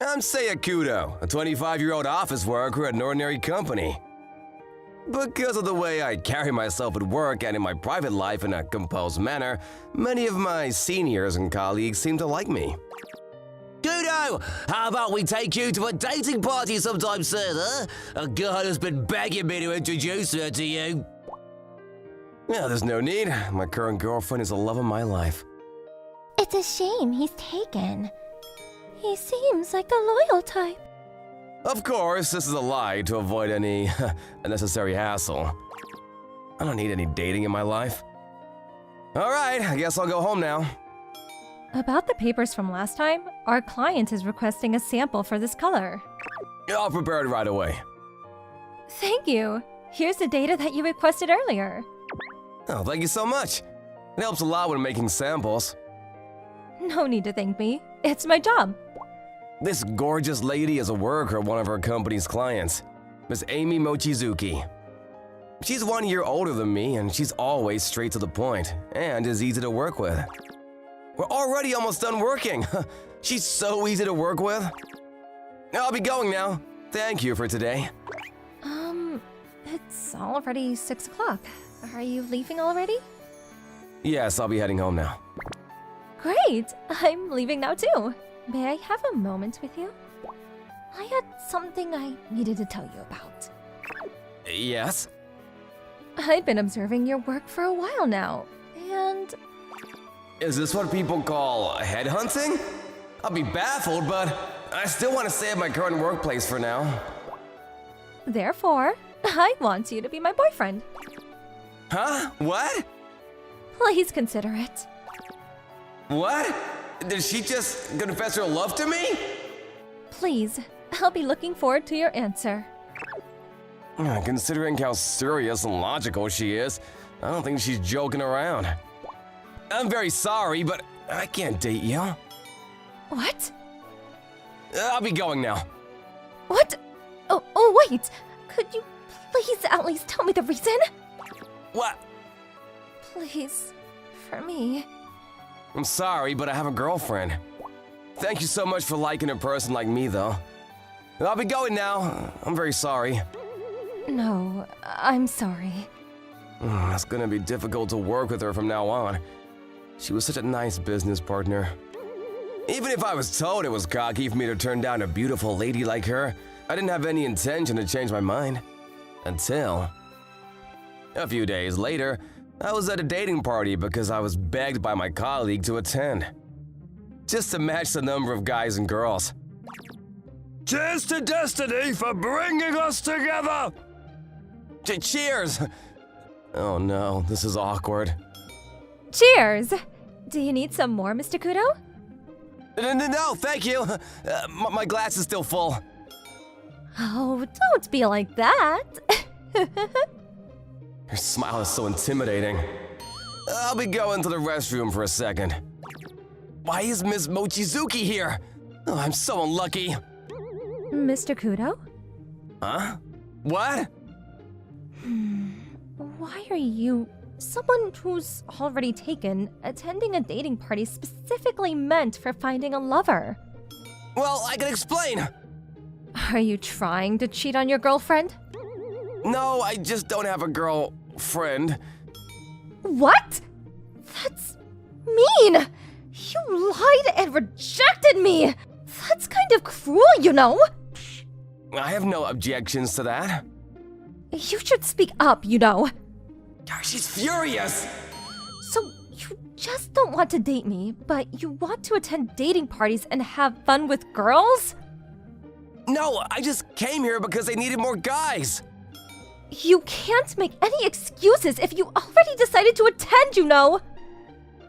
I'm Seiya, a 25-year-old office worker at an ordinary company. Because of the way I carry myself at work and in my private life in a composed manner, many of my seniors and colleagues seem to like me. Kudo, how about we take you to a dating party sometime soon, huh? A girl has been begging me to introduce her to you. Yeah, there's no need. My current girlfriend is the love of my life. It's a shame he's taken. He seems like the loyal type. Of course, this is a lie to avoid any unnecessary hassle. I don't need any dating in my life. Alright, I guess I'll go home now. About the papers from last time, our client is requesting a sample for this color. I'll prepare it right away. Thank you. Here's the data that you requested earlier. Oh, thank you so much. It helps a lot when making samples. No need to thank me. It's my job. This gorgeous lady is a worker at one of our company's clients, Miss Amy Mochizuki. She's 1 year older than me, and she's always straight to the point, and is easy to work with. We're already almost done working. She's so easy to work with. I'll be going now. Thank you for today. It's already 6 o'clock. Are you leaving already? Yes, I'll be heading home now. Great! I'm leaving now too. May I have a moment with you? I had something I needed to tell you about. Yes? I've been observing your work for a while now, and Is this what people call headhunting? I'll be baffled, but I still want to stay at my current workplace for now. therefore, I want you to be my boyfriend. Huh? What? Please consider it. What? Did she just confess her love to me? Please, I'll be looking forward to your answer. Considering how serious and logical she is, I don't think she's joking around. I'm very sorry, but I can't date you. What? I'll be going now. What? Oh, wait! Could you please at least tell me the reason? What? Please, for me. I'm sorry, but I have a girlfriend. Thank you so much for liking a person like me, though. I'll be going now. I'm very sorry. No, I'm sorry. It's gonna be difficult to work with her from now on. She was such a nice business partner. Even if I was told it was cocky for me to turn down a beautiful lady like her, I didn't have any intention to change my mind. Until a few days later, I was at a dating party because I was begged by my colleague to attend. Just to match the number of guys and girls. Cheers to destiny for bringing us together! Cheers! Oh no, this is awkward. Cheers! Do you need some more, Mr. Kudo? No, thank you. My glass is still full. Oh, don't be like that. Your smile is so intimidating. I'll be going to the restroom for a second. Why is Miss Mochizuki here? Oh, I'm so unlucky. Mr. Kudo? Huh? What? Why are you, someone who's already taken, attending a dating party specifically meant for finding a lover? Well, I can explain. Are you trying to cheat on your girlfriend? No, I just don't have a girlfriend. What? That's mean! You lied and rejected me! That's kind of cruel, you know? I have no objections to that. You should speak up, you know. She's furious. So, you just don't want to date me, but you want to attend dating parties and have fun with girls? No, I just came here because they needed more guys. You can't make any excuses if you already decided to attend, you know.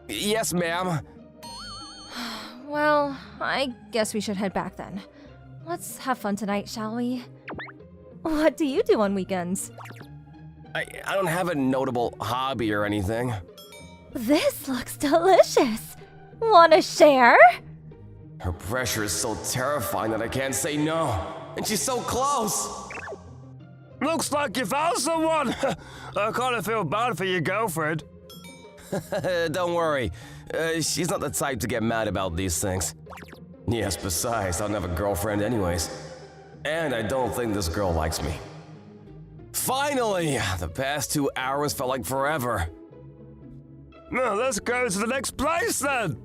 Yes, ma'am. Well, I guess we should head back then. Let's have fun tonight, shall we? What do you do on weekends? I don't have a notable hobby or anything. This looks delicious. Wanna share? Her pressure is so terrifying that I can't say no. And she's so close. Looks like you found someone! I kinda feel bad for your girlfriend. Don't worry. She's not the type to get mad about these things. Yes, besides, I don't have a girlfriend anyways. And I don't think this girl likes me. Finally! The past 2 hours felt like forever. Now let's go to the next place then.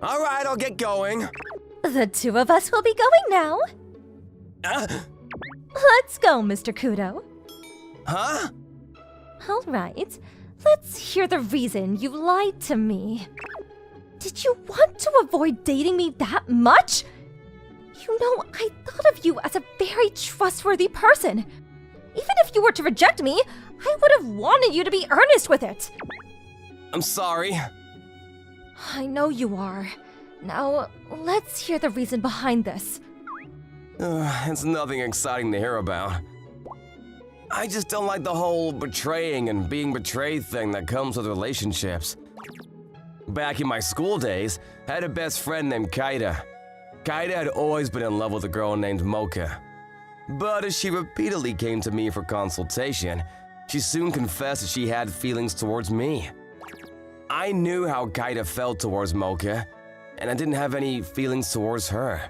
Alright, I'll get going. The two of us will be going now. Let's go, Mr. Kudo. Huh? All right, let's hear the reason you lied to me. Did you want to avoid dating me that much? You know, I thought of you as a very trustworthy person. Even if you were to reject me, I would have wanted you to be earnest with it. I'm sorry. I know you are. Now, let's hear the reason behind this. It's nothing exciting to hear about. I just don't like the whole betraying and being betrayed thing that comes with relationships. Back in my school days, I had a best friend named Kaida. Kaida had always been in love with a girl named Mocha. But as she repeatedly came to me for consultation, she soon confessed that she had feelings towards me. I knew how Kaida felt towards Mocha, and I didn't have any feelings towards her.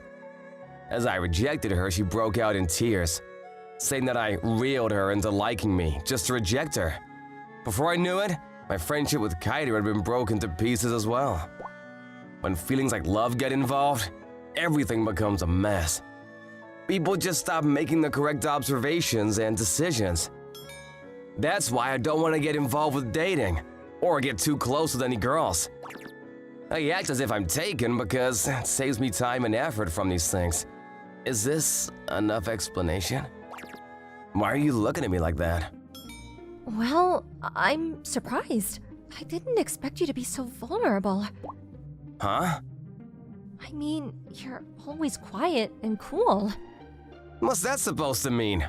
As I rejected her, she broke out in tears, saying that I reeled her into liking me just to reject her. Before I knew it, my friendship with Kaida had been broken to pieces as well. When feelings like love get involved, everything becomes a mess. People just stop making the correct observations and decisions. That's why I don't want to get involved with dating, or get too close with any girls. I act as if I'm taken because it saves me time and effort from these things. Is this enough explanation? Why are you looking at me like that? Well, I'm surprised. I didn't expect you to be so vulnerable. Huh? I mean, you're always quiet and cool. What's that supposed to mean?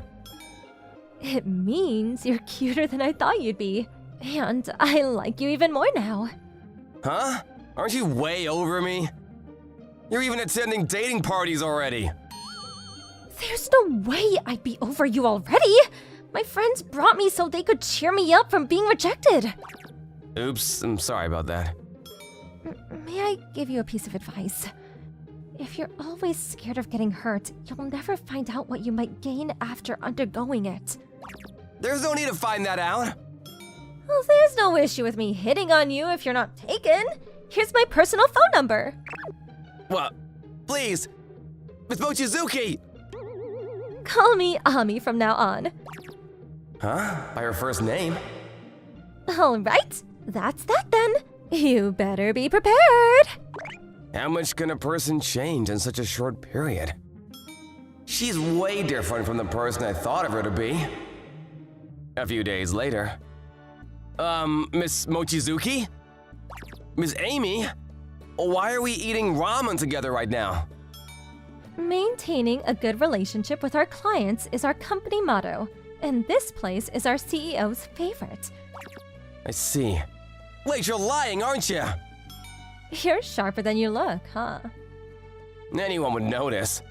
It means you're cuter than I thought you'd be. And I like you even more now. Huh? Aren't you way over me? You're even attending dating parties already. There's no way I'd be over you already. My friends brought me so they could cheer me up from being rejected. Oops, I'm sorry about that. May I give you a piece of advice? If you're always scared of getting hurt, you'll never find out what you might gain after undergoing it. There's no need to find that out. Well, there's no issue with me hitting on you if you're not taken. Here's my personal phone number. What? Please! Miss Mochizuki! Call me Ami from now on. Huh? By her first name? Alright, that's that then. You better be prepared. How much can a person change in such a short period? She's way different from the person I thought of her to be. A few days later. Miss Mochizuki? Miss Amy? Why are we eating ramen together right now? Maintaining a good relationship with our clients is our company motto, and this place is our CEO's favorite. I see. Wait, you're lying, aren't you? You're sharper than you look, huh? Anyone would notice.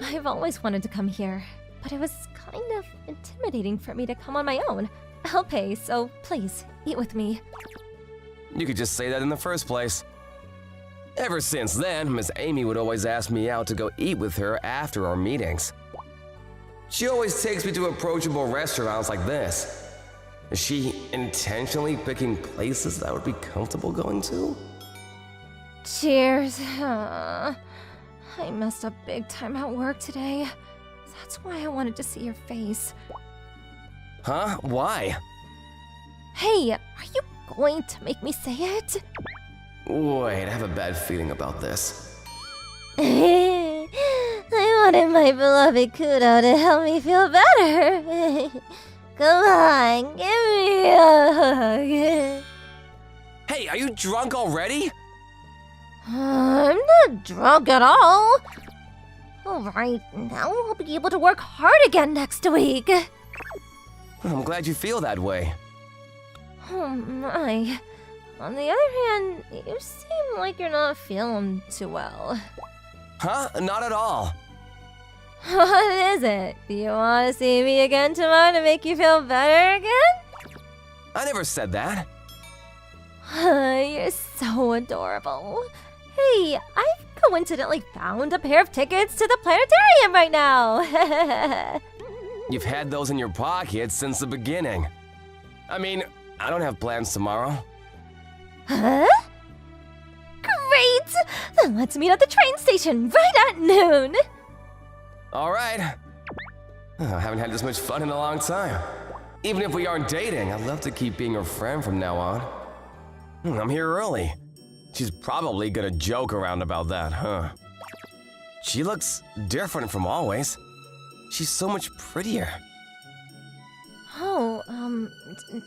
I've always wanted to come here, but it was kind of intimidating for me to come on my own. I'll pay, so please, eat with me. You could just say that in the first place. Ever since then, Miss Amy would always ask me out to go eat with her after our meetings. She always takes me to approachable restaurants like this. Is she intentionally picking places that I would be comfortable going to? Cheers. I messed up big time at work today. That's why I wanted to see your face. Huh? Why? Hey, are you going to make me say it? Wait, I have a bad feeling about this. I wanted my beloved Kudo to help me feel better. Come on, give me a hug. Hey, are you drunk already? I'm not drunk at all. Alright, now I'll be able to work hard again next week. I'm glad you feel that way. Oh my. On the other hand, you seem like you're not feeling too well. Huh? Not at all. What is it? Do you want to see me again tomorrow to make you feel better again? I never said that. You're so adorable. Hey, I've coincidentally found a pair of tickets to the planetarium right now. You've had those in your pocket since the beginning. I mean, I don't have plans tomorrow. Huh? Great! Then let's meet at the train station right at noon. All right. I haven't had this much fun in a long time. Even if we aren't dating, I'd love to keep being her friend from now on. I'm here early. She's probably gonna joke around about that, huh? She looks different from always. She's so much prettier. Oh,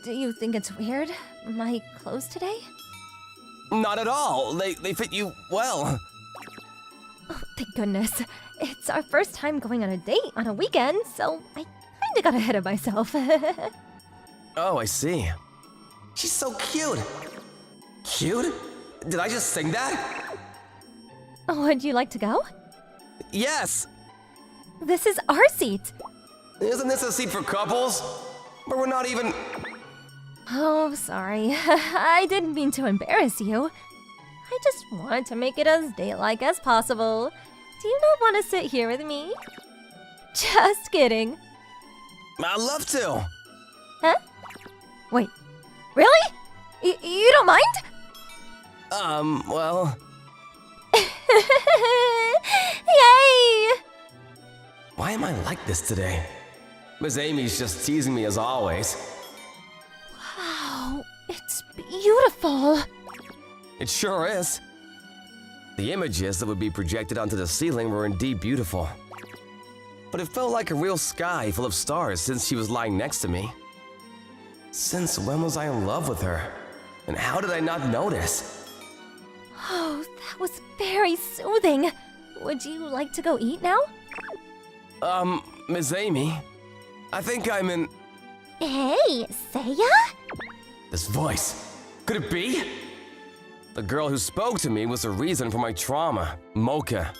do you think it's weird? My clothes today? Not at all. They fit you well. Oh, thank goodness. It's our first time going on a date on a weekend, so I kinda got ahead of myself. Oh, I see. She's so cute. Cute? Did I just sing that? Would you like to go? Yes. This is our seat. Isn't this a seat for couples? But we're not even... Oh, sorry. I didn't mean to embarrass you. I just wanted to make it as date-like as possible. Do you not want to sit here with me? Just kidding. I'd love to. Huh? Wait, really? You don't mind? Well... Yay! Why am I like this today? Miss Amy's just teasing me as always. Wow, it's beautiful. It sure is. The images that would be projected onto the ceiling were indeed beautiful. But it felt like a real sky full of stars since she was lying next to me. Since when was I in love with her? And how did I not notice? Oh, that was very soothing. Would you like to go eat now? Miss Amy, I think I'm in... Hey, Seiya? This voice. Could it be? The girl who spoke to me was the reason for my trauma, Mocha.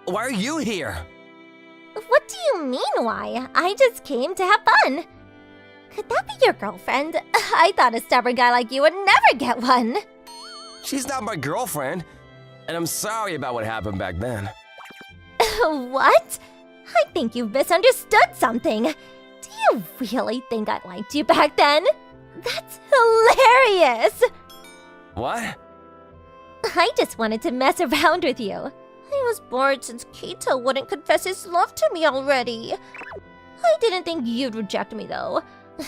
Why are you here? What do you mean, why? I just came to have fun. Could that be your girlfriend? I thought a stubborn guy like you would never get one. She's not my girlfriend, and I'm sorry about what happened back then. What? I think you've misunderstood something. Do you really think I liked you back then? That's hilarious! What? I just wanted to mess around with you. I was bored since Keito wouldn't confess his love to me already. I didn't think you'd reject me though.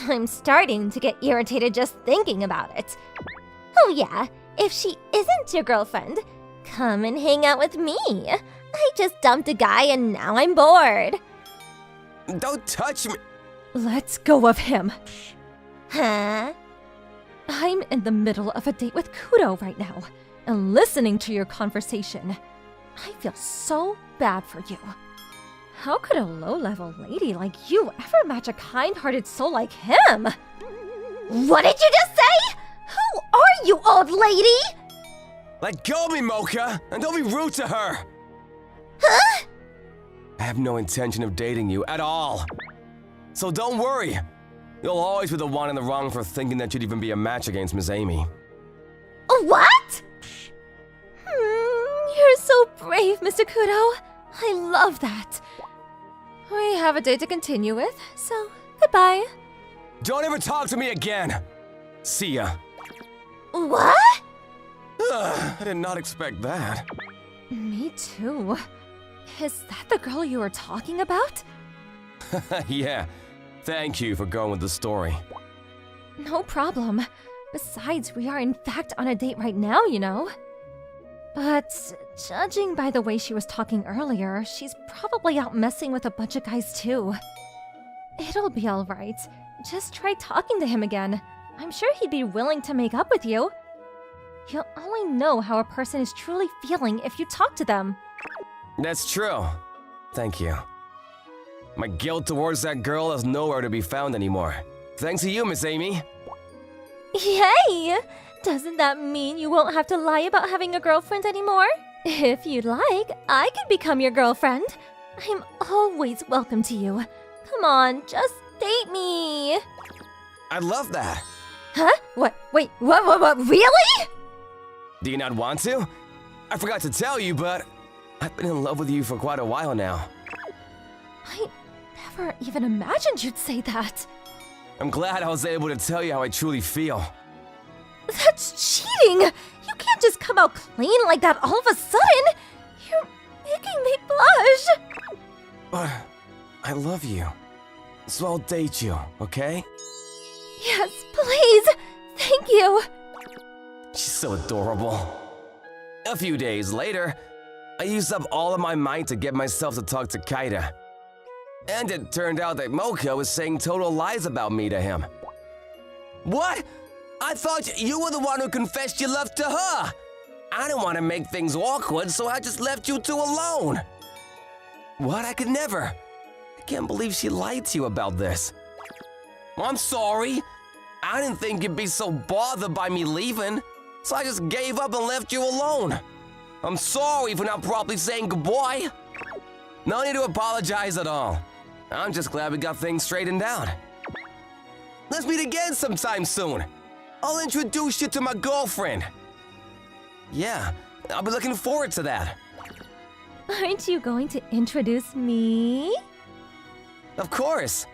I'm starting to get irritated just thinking about it. Oh yeah, if she isn't your girlfriend, come and hang out with me. I just dumped a guy and now I'm bored. Don't touch me! Let's go of him. Huh? I'm in the middle of a date with Kudo right now, and listening to your conversation. I feel so bad for you. How could a low-level lady like you ever match a kind-hearted soul like him? What did you just say? Who are you, old lady? Let go of me, Mocha, and don't be rude to her! Huh? I have no intention of dating you at all. So don't worry. You'll always be the one in the wrong for thinking that you'd even be a match against Miss Amy. What? You're so brave, Mr. Kudo. I love that. We have a date to continue with, so goodbye. Don't ever talk to me again! See ya. What? I did not expect that. Me too. Is that the girl you were talking about? Yeah, thank you for going with the story. No problem. Besides, we are in fact on a date right now, you know. But judging by the way she was talking earlier, she's probably out messing with a bunch of guys too. It'll be alright. Just try talking to him again. I'm sure he'd be willing to make up with you. You'll only know how a person is truly feeling if you talk to them. That's true. Thank you. My guilt towards that girl is nowhere to be found anymore. Thanks to you, Miss Amy. Yay! Doesn't that mean you won't have to lie about having a girlfriend anymore? If you'd like, I could become your girlfriend. I'm always welcome to you. Come on, just date me. I'd love that. Huh? What? Wait, what, really? Do you not want to? I forgot to tell you, but I've been in love with you for quite a while now. I never even imagined you'd say that. I'm glad I was able to tell you how I truly feel. That's cheating! You can't just come out clean like that all of a sudden! You're making me blush! But I love you. So I'll date you, okay? Yes, please! Thank you! She's so adorable. A few days later, I used up all of my might to get myself to talk to Kaida. And it turned out that Moko was saying total lies about me to him. What? I thought you were the one who confessed your love to her. I didn't want to make things awkward, so I just left you two alone. What? I could never. I can't believe she lied to you about this. I'm sorry. I didn't think you'd be so bothered by me leaving, so I just gave up and left you alone. I'm sorry for not properly saying goodbye. No need to apologize at all. I'm just glad we got things straightened out. Let's meet again sometime soon. I'll introduce you to my girlfriend. Yeah, I'll be looking forward to that. Aren't you going to introduce me? Of course.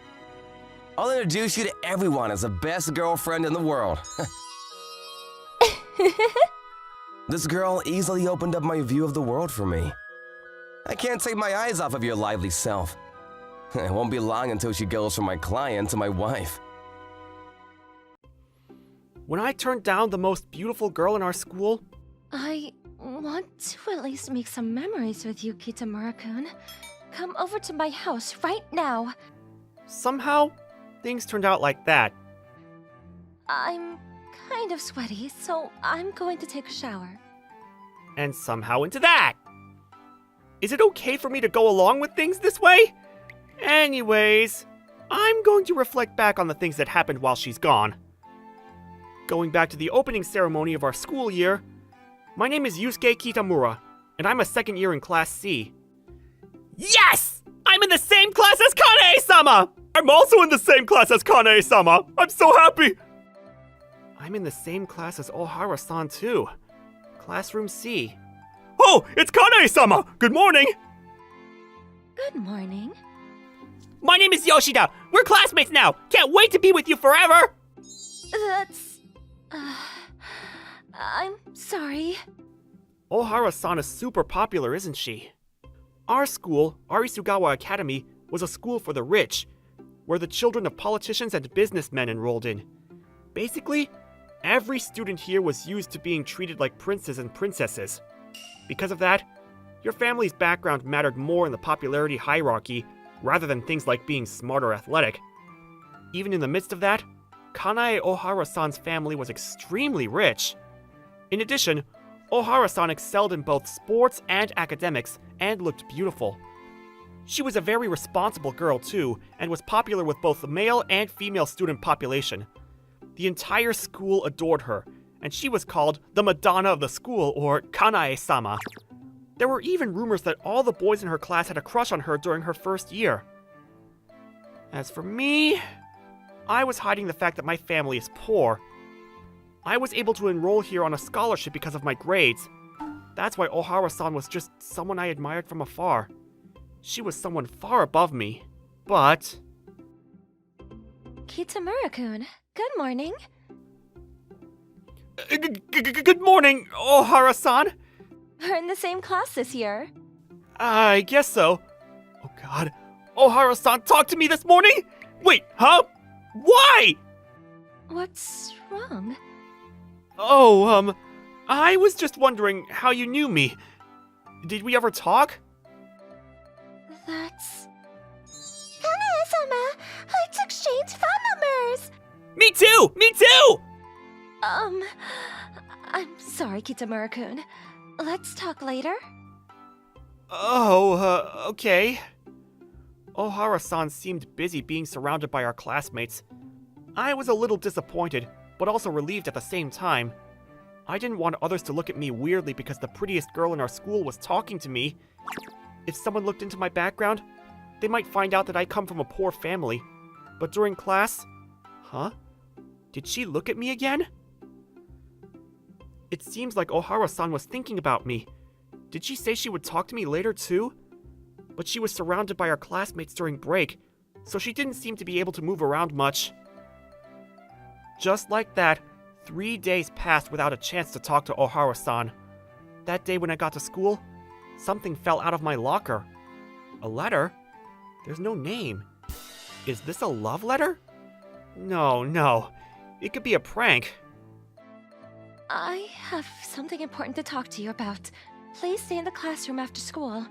I'll introduce you to everyone as the best girlfriend in the world. This girl easily opened up my view of the world for me. I can't take my eyes off of your lively self. It won't be long until she goes from my client to my wife. When I turned down the most beautiful girl in our school, I want to at least make some memories with you, Kitamura-kun. Come over to my house right now. somehow things turned out like that. I'm kind of sweaty, so I'm going to take a shower. And somehow into that. Is it okay for me to go along with things this way? Anyways, I'm going to reflect back on the things that happened while she's gone. Going back to the opening ceremony of our school year, my name is Yusuke Kitamura, and I'm a second year in Class C. Yes! I'm in the same class as Kanae-sama! I'm also in the same class as Kanae-sama! I'm so happy! I'm in the same class as Ohara-san too. Classroom C. Oh, it's Kanae-sama! Good morning! Good morning. My name is Yoshida! We're classmates now! Can't wait to be with you forever! That's... I'm sorry. Ohara-san is super popular, isn't she? Our school, Arisugawa Academy, was a school for the rich, where the children of politicians and businessmen enrolled in. Basically, every student here was used to being treated like princes and princesses. Because of that, your family's background mattered more in the popularity hierarchy rather than things like being smart or athletic. Even in the midst of that, Kanae Ohara-san's family was extremely rich. In addition, Ohara-san excelled in both sports and academics and looked beautiful. She was a very responsible girl too, and was popular with both the male and female student population. The entire school adored her, and she was called the Madonna of the school, or Kanae-sama. There were even rumors that all the boys in her class had a crush on her during her first year. As for me, I was hiding the fact that my family is poor. I was able to enroll here on a scholarship because of my grades. That's why Ohara-san was just someone I admired from afar. She was someone far above me, but... Kitamura-kun, good morning. Good morning, Ohara-san! We're in the same class this year. I guess so. Oh god, Ohara-san talked to me this morning? Wait, huh? Why? What's wrong? Oh, I was just wondering how you knew me. Did we ever talk? That's... Kanae-sama, let's exchange phone numbers! Me too! Me too! I'm sorry, Kitamura-kun. Let's talk later? Oh, okay. Ohara-san seemed busy being surrounded by our classmates. I was a little disappointed, but also relieved at the same time. I didn't want others to look at me weirdly because the prettiest girl in our school was talking to me. If someone looked into my background, they might find out that I come from a poor family. But during class... Huh? Did she look at me again? It seems like Ohara-san was thinking about me. Did she say she would talk to me later too? But she was surrounded by her classmates during break, so she didn't seem to be able to move around much. Just like that, 3 days passed without a chance to talk to Ohara-san. That day when I got to school, something fell out of my locker. A letter? There's no name. Is this a love letter? No. It could be a prank. I have something important to talk to you about. Please stay in the classroom after school.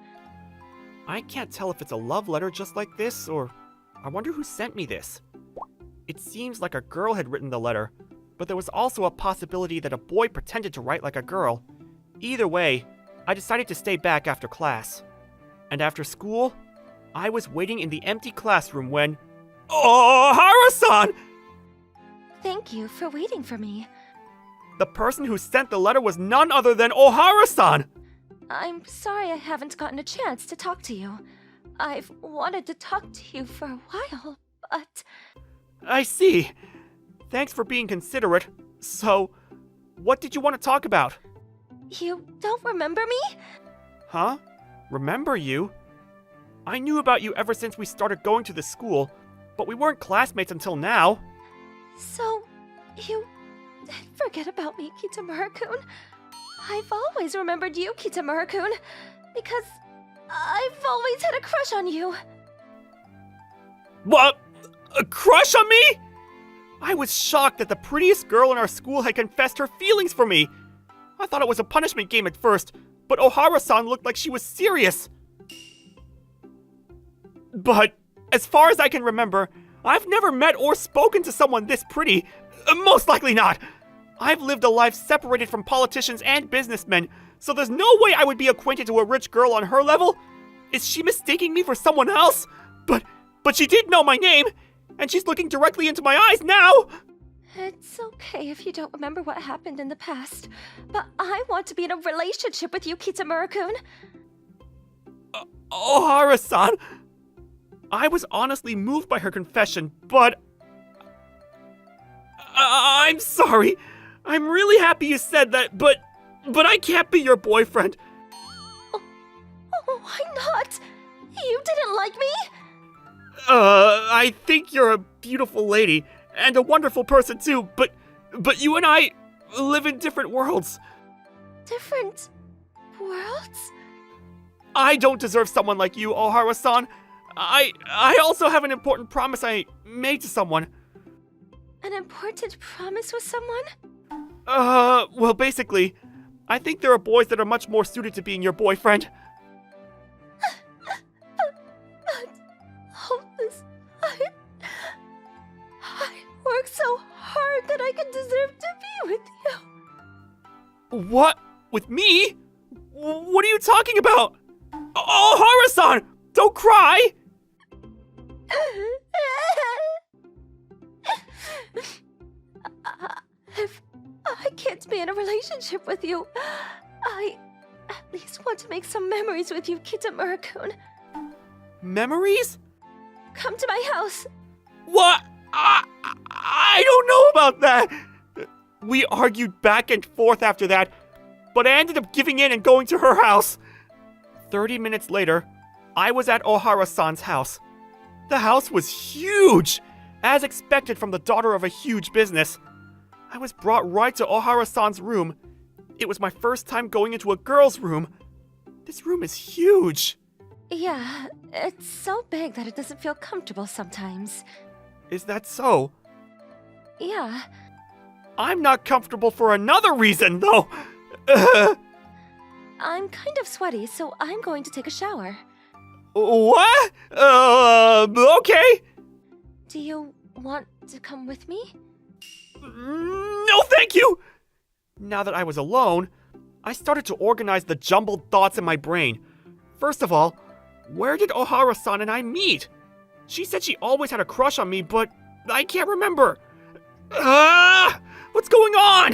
I can't tell if it's a love letter just like this, or I wonder who sent me this. It seems like a girl had written the letter, but there was also a possibility that a boy pretended to write like a girl. Either way, I decided to stay back after class. And after school, I was waiting in the empty classroom when... Ohara-san! Thank you for waiting for me. The person who sent the letter was none other than Ohara-san! I'm sorry I haven't gotten a chance to talk to you. I've wanted to talk to you for a while, but... I see. Thanks for being considerate. So, what did you want to talk about? You don't remember me? Huh? Remember you? I knew about you ever since we started going to this school, but we weren't classmates until now. So, you did forget about me, Kitamura-kun? I've always remembered you, Kitamura-kun, because I've always had a crush on you. What? A crush on me? I was shocked that the prettiest girl in our school had confessed her feelings for me. I thought it was a punishment game at first, but Ohara-san looked like she was serious. But, as far as I can remember, I've never met or spoken to someone this pretty. Most likely not. I've lived a life separated from politicians and businessmen, so there's no way I would be acquainted to a rich girl on her level. Is she mistaking me for someone else? But she did know my name, and she's looking directly into my eyes now! It's okay if you don't remember what happened in the past, but I want to be in a relationship with you, Kitamura-kun. Ohara-san! I was honestly moved by her confession, but... I'm sorry. I'm really happy you said that, but I can't be your boyfriend. Oh, why not? You didn't like me? I think you're a beautiful lady, and a wonderful person too, but you and I live in different worlds. Different worlds? I don't deserve someone like you, Ohara-san. I also have an important promise I made to someone. An important promise with someone? Well, basically, I think there are boys that are much more suited to being your boyfriend. I work so hard that I can deserve to be with you. What? With me? What are you talking about? Ohara-san! Don't cry! If I can't be in a relationship with you, I at least want to make some memories with you, Kitamura-kun. Memories? Come to my house. What? I don't know about that. We argued back and forth after that, but I ended up giving in and going to her house. 30 minutes later, I was at Ohara-san's house. The house was huge, as expected from the daughter of a huge business. I was brought right to Ohara-san's room. It was my first time going into a girl's room. This room is huge. Yeah, it's so big that it doesn't feel comfortable sometimes. Is that so? Yeah. I'm not comfortable for another reason, though. I'm kind of sweaty, so I'm going to take a shower. What? Okay. Do you want to come with me? No, thank you! Now that I was alone, I started to organize the jumbled thoughts in my brain. First of all, where did Ohara-san and I meet? She said she always had a crush on me, but I can't remember. What's going on?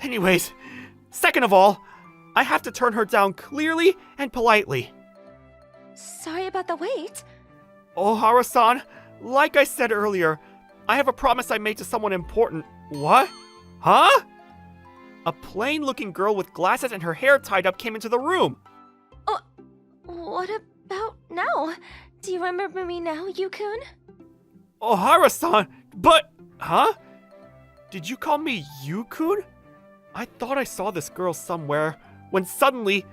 Anyways, second of all, I have to turn her down clearly and politely. Sorry about the wait. Ohara-san, like I said earlier, I have a promise I made to someone important. What? Huh? A plain-looking girl with glasses and her hair tied up came into the room. Oh, what about now? Do you remember me now, Yukun? Ohara-san, but... Huh? Did you call me Yukun? I thought I saw this girl somewhere, when suddenly,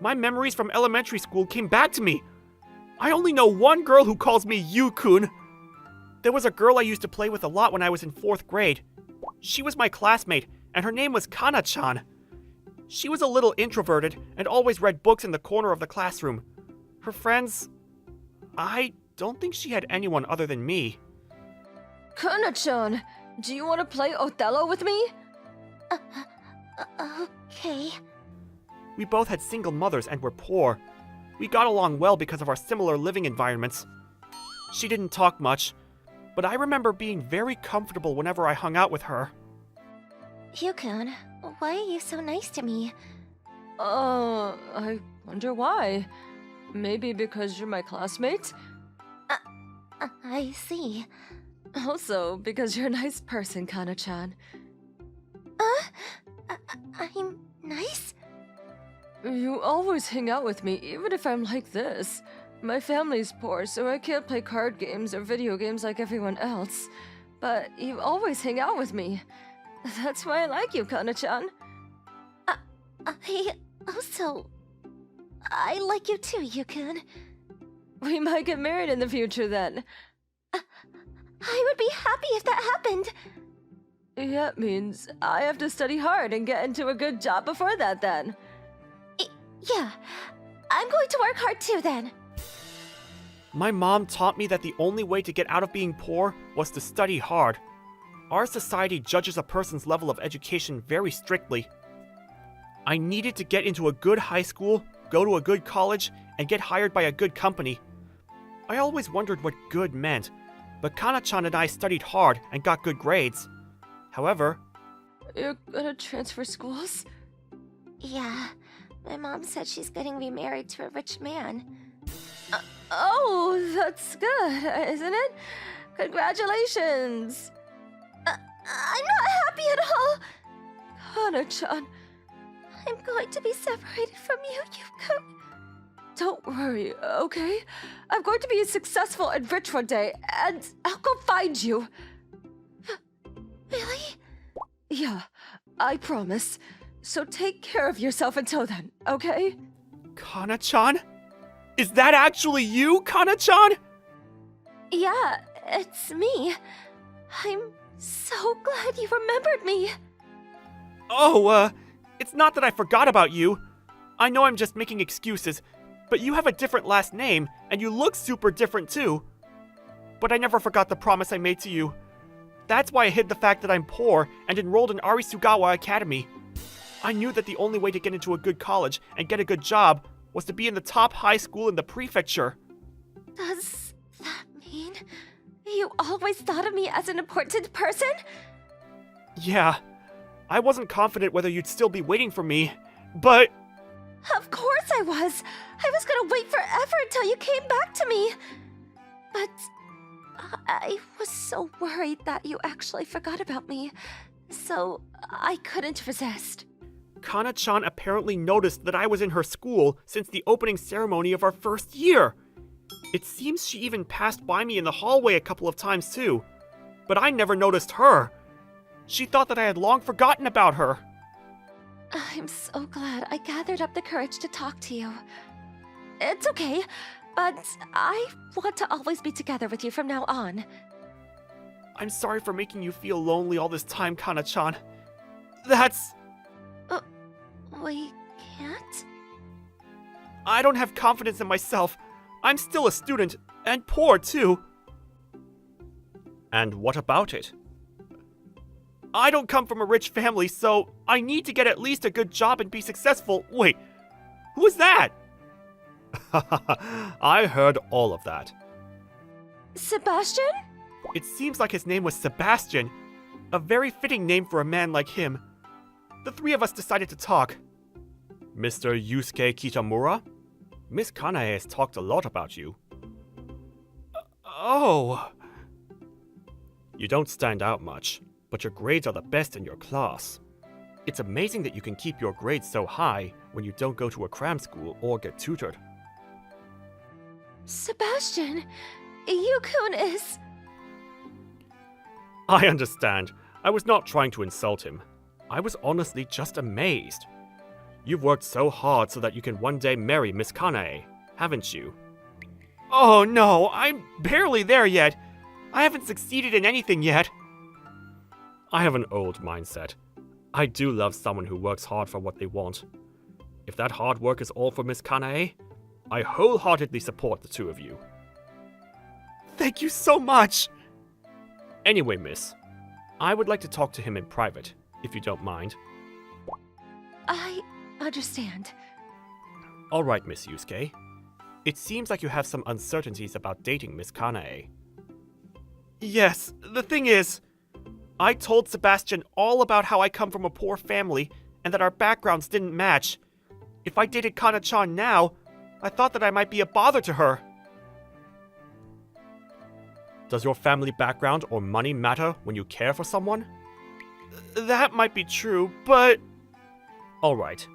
my memories from elementary school came back to me. I only know one girl who calls me Yukun. There was a girl I used to play with a lot when I was in 4th grade. She was my classmate, and her name was Kana-chan. She was a little introverted and always read books in the corner of the classroom. Her friends... I don't think she had anyone other than me. Kana-chan, do you want to play Othello with me? Okay. We both had single mothers and were poor. We got along well because of our similar living environments. She didn't talk much, but I remember being very comfortable whenever I hung out with her. Yukun, why are you so nice to me? I wonder why. Maybe because you're my classmate? I see. Also, because you're a nice person, Kana-chan. I'm nice? You always hang out with me, even if I'm like this. My family's poor, so I can't play card games or video games like everyone else. But you always hang out with me. That's why I like you, Kana-chan. I like you too, Yukun. We might get married in the future then. I would be happy if that happened. Yeah, it means I have to study hard and get into a good job before that then. Yeah, I'm going to work hard too then. My mom taught me that the only way to get out of being poor was to study hard. Our society judges a person's level of education very strictly. I needed to get into a good high school, go to a good college, and get hired by a good company. I always wondered what good meant, but Kana-chan and I studied hard and got good grades. However... You're gonna transfer schools? Yeah, my mom said she's getting remarried to a rich man. Oh, that's good, isn't it? Congratulations! I'm not happy at all. Kana-chan, I'm going to be separated from you, Yukun. don't worry, okay? I'm going to be successful and rich one day, and I'll go find you. Really? Yeah, I promise. So take care of yourself until then, okay? Kana-chan? Is that actually you, Kana-chan? Yeah, it's me. I'm so glad you remembered me. Oh, it's not that I forgot about you. I know I'm just making excuses, but you have a different last name, and you look super different too. But I never forgot the promise I made to you. That's why I hid the fact that I'm poor and enrolled in Arisugawa Academy. I knew that the only way to get into a good college and get a good job was to be in the top high school in the prefecture. Does that mean you always thought of me as an important person? Yeah, I wasn't confident whether you'd still be waiting for me, but... Of course I was. I was gonna wait forever until you came back to me. But I was so worried that you actually forgot about me, so I couldn't resist. Kana-chan apparently noticed that I was in her school since the opening ceremony of our first year. It seems she even passed by me in the hallway a couple of times too. But I never noticed her. She thought that I had long forgotten about her. I'm so glad I gathered up the courage to talk to you. It's okay, but I want to always be together with you from now on. I'm sorry for making you feel lonely all this time, Kana-chan. That's... We can't? I don't have confidence in myself. I'm still a student, and poor too. And what about it? I don't come from a rich family, so I need to get at least a good job and be successful. Wait, who is that? I heard all of that. Sebastian? It seems like his name was Sebastian. A very fitting name for a man like him. The three of us decided to talk. Mr. Yusuke Kitamura? Miss Kanae has talked a lot about you. Oh. You don't stand out much, but your grades are the best in your class. It's amazing that you can keep your grades so high when you don't go to a cram school or get tutored. Sebastian, Yukun is... I understand. I was not trying to insult him. I was honestly just amazed. You've worked so hard so that you can one day marry Miss Kanae, haven't you? Oh no, I'm barely there yet. I haven't succeeded in anything yet. I have an old mindset. I do love someone who works hard for what they want. If that hard work is all for Miss Kanae, I wholeheartedly support the two of you. Thank you so much! Anyway, miss, I would like to talk to him in private, if you don't mind. I understand. Alright, Miss Yusuke. It seems like you have some uncertainties about dating Miss Kanae. Yes, the thing is, I told Sebastian all about how I come from a poor family and that our backgrounds didn't match. If I dated Kana-chan now, I thought that I might be a bother to her. Does your family background or money matter when you care for someone? That might be true, but... Alright,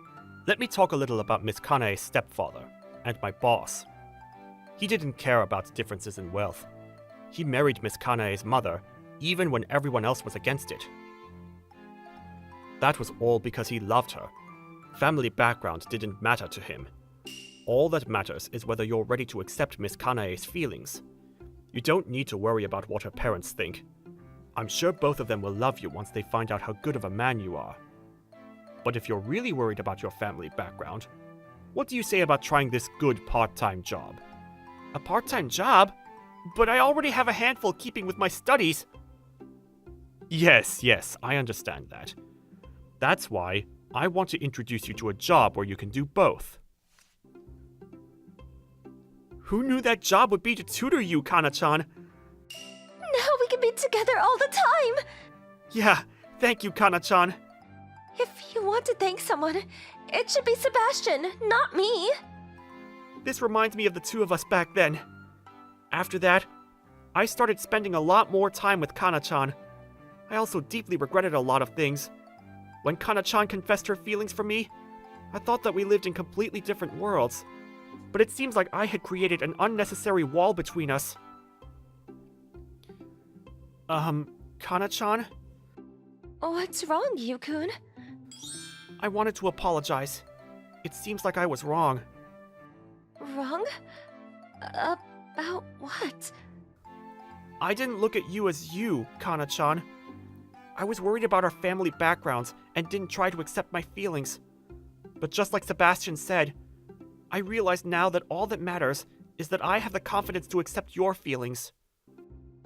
let me talk a little about Miss Kanae's stepfather and my boss. He didn't care about differences in wealth. He married Miss Kanae's mother, even when everyone else was against it. That was all because he loved her. Family background didn't matter to him. All that matters is whether you're ready to accept Miss Kanae's feelings. You don't need to worry about what her parents think. I'm sure both of them will love you once they find out how good of a man you are. But if you're really worried about your family background, what do you say about trying this good part-time job? A part-time job? But I already have a handful keeping with my studies. Yes, I understand that. That's why I want to introduce you to a job where you can do both. Who knew that job would be to tutor you, Kana-chan? Now we can be together all the time! Yeah, thank you, Kana-chan. If you want to thank someone, it should be Sebastian, not me. This reminds me of the two of us back then. After that, I started spending a lot more time with Kana-chan. I also deeply regretted a lot of things. When Kana-chan confessed her feelings for me, I thought that we lived in completely different worlds. But it seems like I had created an unnecessary wall between us. Kana-chan? What's wrong, Yukun? I wanted to apologize. It seems like I was wrong. Wrong? About what? I didn't look at you as you, Kana-chan. I was worried about our family backgrounds and didn't try to accept my feelings. But just like Sebastian said, I realize now that all that matters is that I have the confidence to accept your feelings.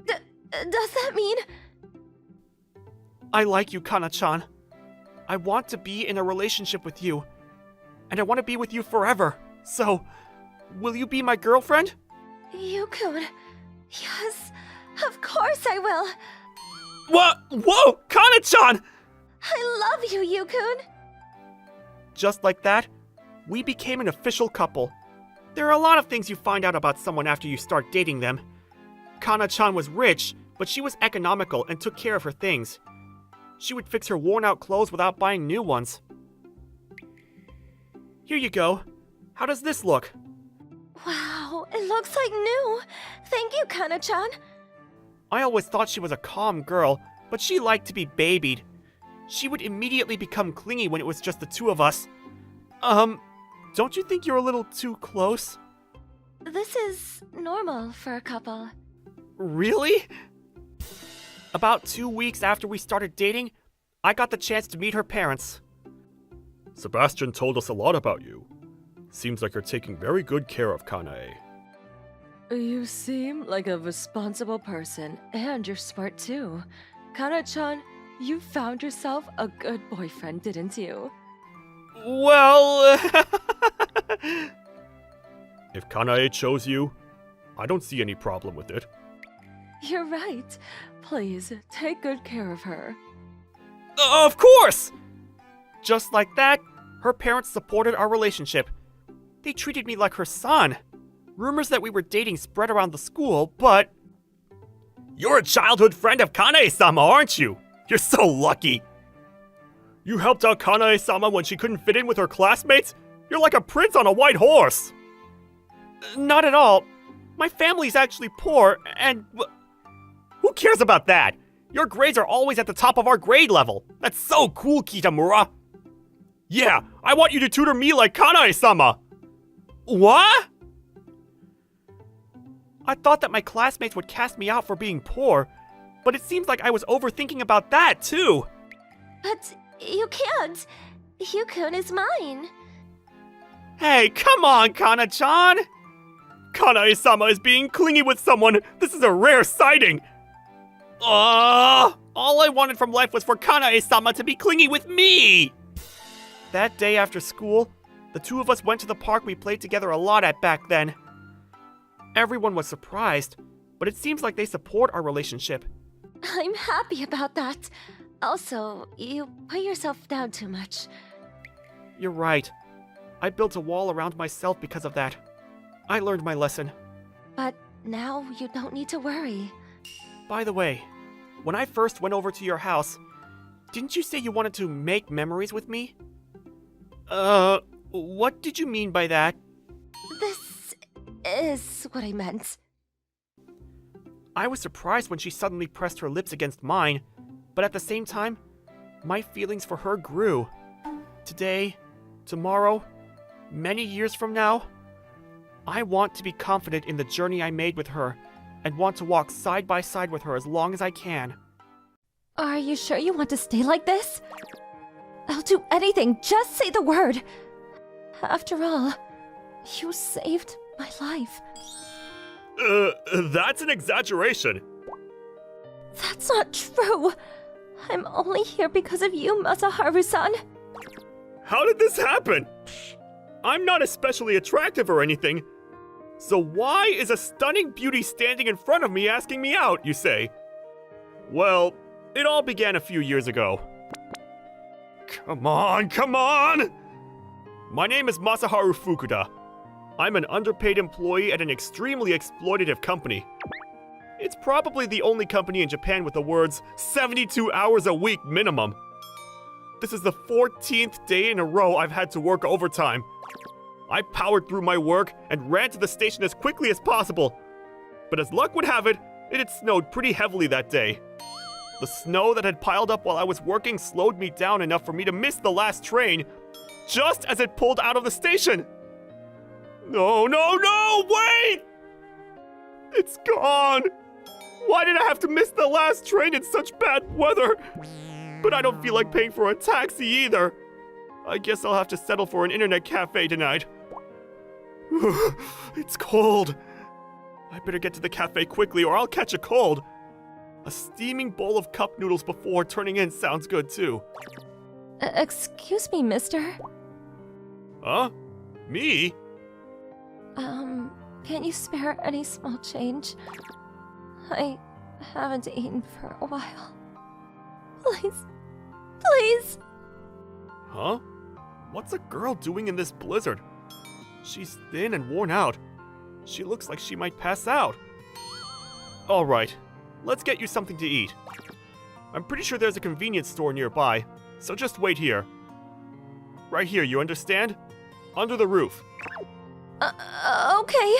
Does that mean... I like you, Kana-chan. I want to be in a relationship with you. And I want to be with you forever. So, will you be my girlfriend? Yukun... Yes, of course I will. What? Whoa! Kana-chan! I love you, Yukun. Just like that, we became an official couple. There are a lot of things you find out about someone after you start dating them. Kana-chan was rich, but she was economical and took care of her things. She would fix her worn-out clothes without buying new ones. Here you go. How does this look? Wow, it looks like new. Thank you, Kana-chan. I always thought she was a calm girl, but she liked to be babied. She would immediately become clingy when it was just the two of us. Don't you think you're a little too close? This is normal for a couple. Really? About 2 weeks after we started dating, I got the chance to meet her parents. Sebastian told us a lot about you. Seems like you're taking very good care of Kanae. You seem like a responsible person, and you're smart too. Kana-chan, you found yourself a good boyfriend, didn't you? Well... If Kanae chose you, I don't see any problem with it. You're right. Please, take good care of her. Of course! Just like that, her parents supported our relationship. They treated me like her son. Rumors that we were dating spread around the school, but... You're a childhood friend of Kanae-sama, aren't you? You're so lucky. You helped out Kanae-sama when she couldn't fit in with her classmates? You're like a prince on a white horse! Not at all. My family's actually poor, and... Who cares about that? Your grades are always at the top of our grade level. That's so cool, Kitamura. Yeah, I want you to tutor me like Kanae-sama. What? I thought that my classmates would cast me out for being poor, but it seems like I was overthinking about that, too. But you can't. Hyukun is mine. Hey, come on, Kana-chan! Kanae-sama is being clingy with someone. This is a rare sighting. All I wanted from life was for Kanae-sama to be clingy with me! That day after school, the two of us went to the park we played together a lot at back then. Everyone was surprised, but it seems like they support our relationship. I'm happy about that. Also, you put yourself down too much. You're right. I built a wall around myself because of that. I learned my lesson. But now you don't need to worry. By the way, when I first went over to your house, didn't you say you wanted to make memories with me? What did you mean by that? This is what I meant. I was surprised when she suddenly pressed her lips against mine, but at the same time, my feelings for her grew. Today, tomorrow, many years from now, I want to be confident in the journey I made with her and want to walk side by side with her as long as I can. Are you sure you want to stay like this? I'll do anything, just say the word. After all, you saved my life. That's an exaggeration. That's not true. I'm only here because of you, Masaharu-san. How did this happen? I'm not especially attractive or anything. So why is a stunning beauty standing in front of me asking me out, you say? Well, it all began a few years ago. Come on, come on! My name is Masaharu Fukuda. I'm an underpaid employee at an extremely exploitative company. It's probably the only company in Japan with the words 72 hours a week minimum. This is the 14th day in a row I've had to work overtime. I powered through my work and ran to the station as quickly as possible. But as luck would have it, it had snowed pretty heavily that day. The snow that had piled up while I was working slowed me down enough for me to miss the last train, just as it pulled out of the station. No, wait! It's gone! Why did I have to miss the last train in such bad weather? But I don't feel like paying for a taxi either. I guess I'll have to settle for an internet cafe tonight. It's cold. I better get to the cafe quickly or I'll catch a cold. A steaming bowl of cup noodles before turning in sounds good too. Excuse me, mister. Huh? Me? Can you spare any small change? I haven't eaten for a while. Please. Please! Huh? What's a girl doing in this blizzard? She's thin and worn out. She looks like she might pass out. Alright, let's get you something to eat. I'm pretty sure there's a convenience store nearby, so just wait here. Right here, you understand? Under the roof. Okay.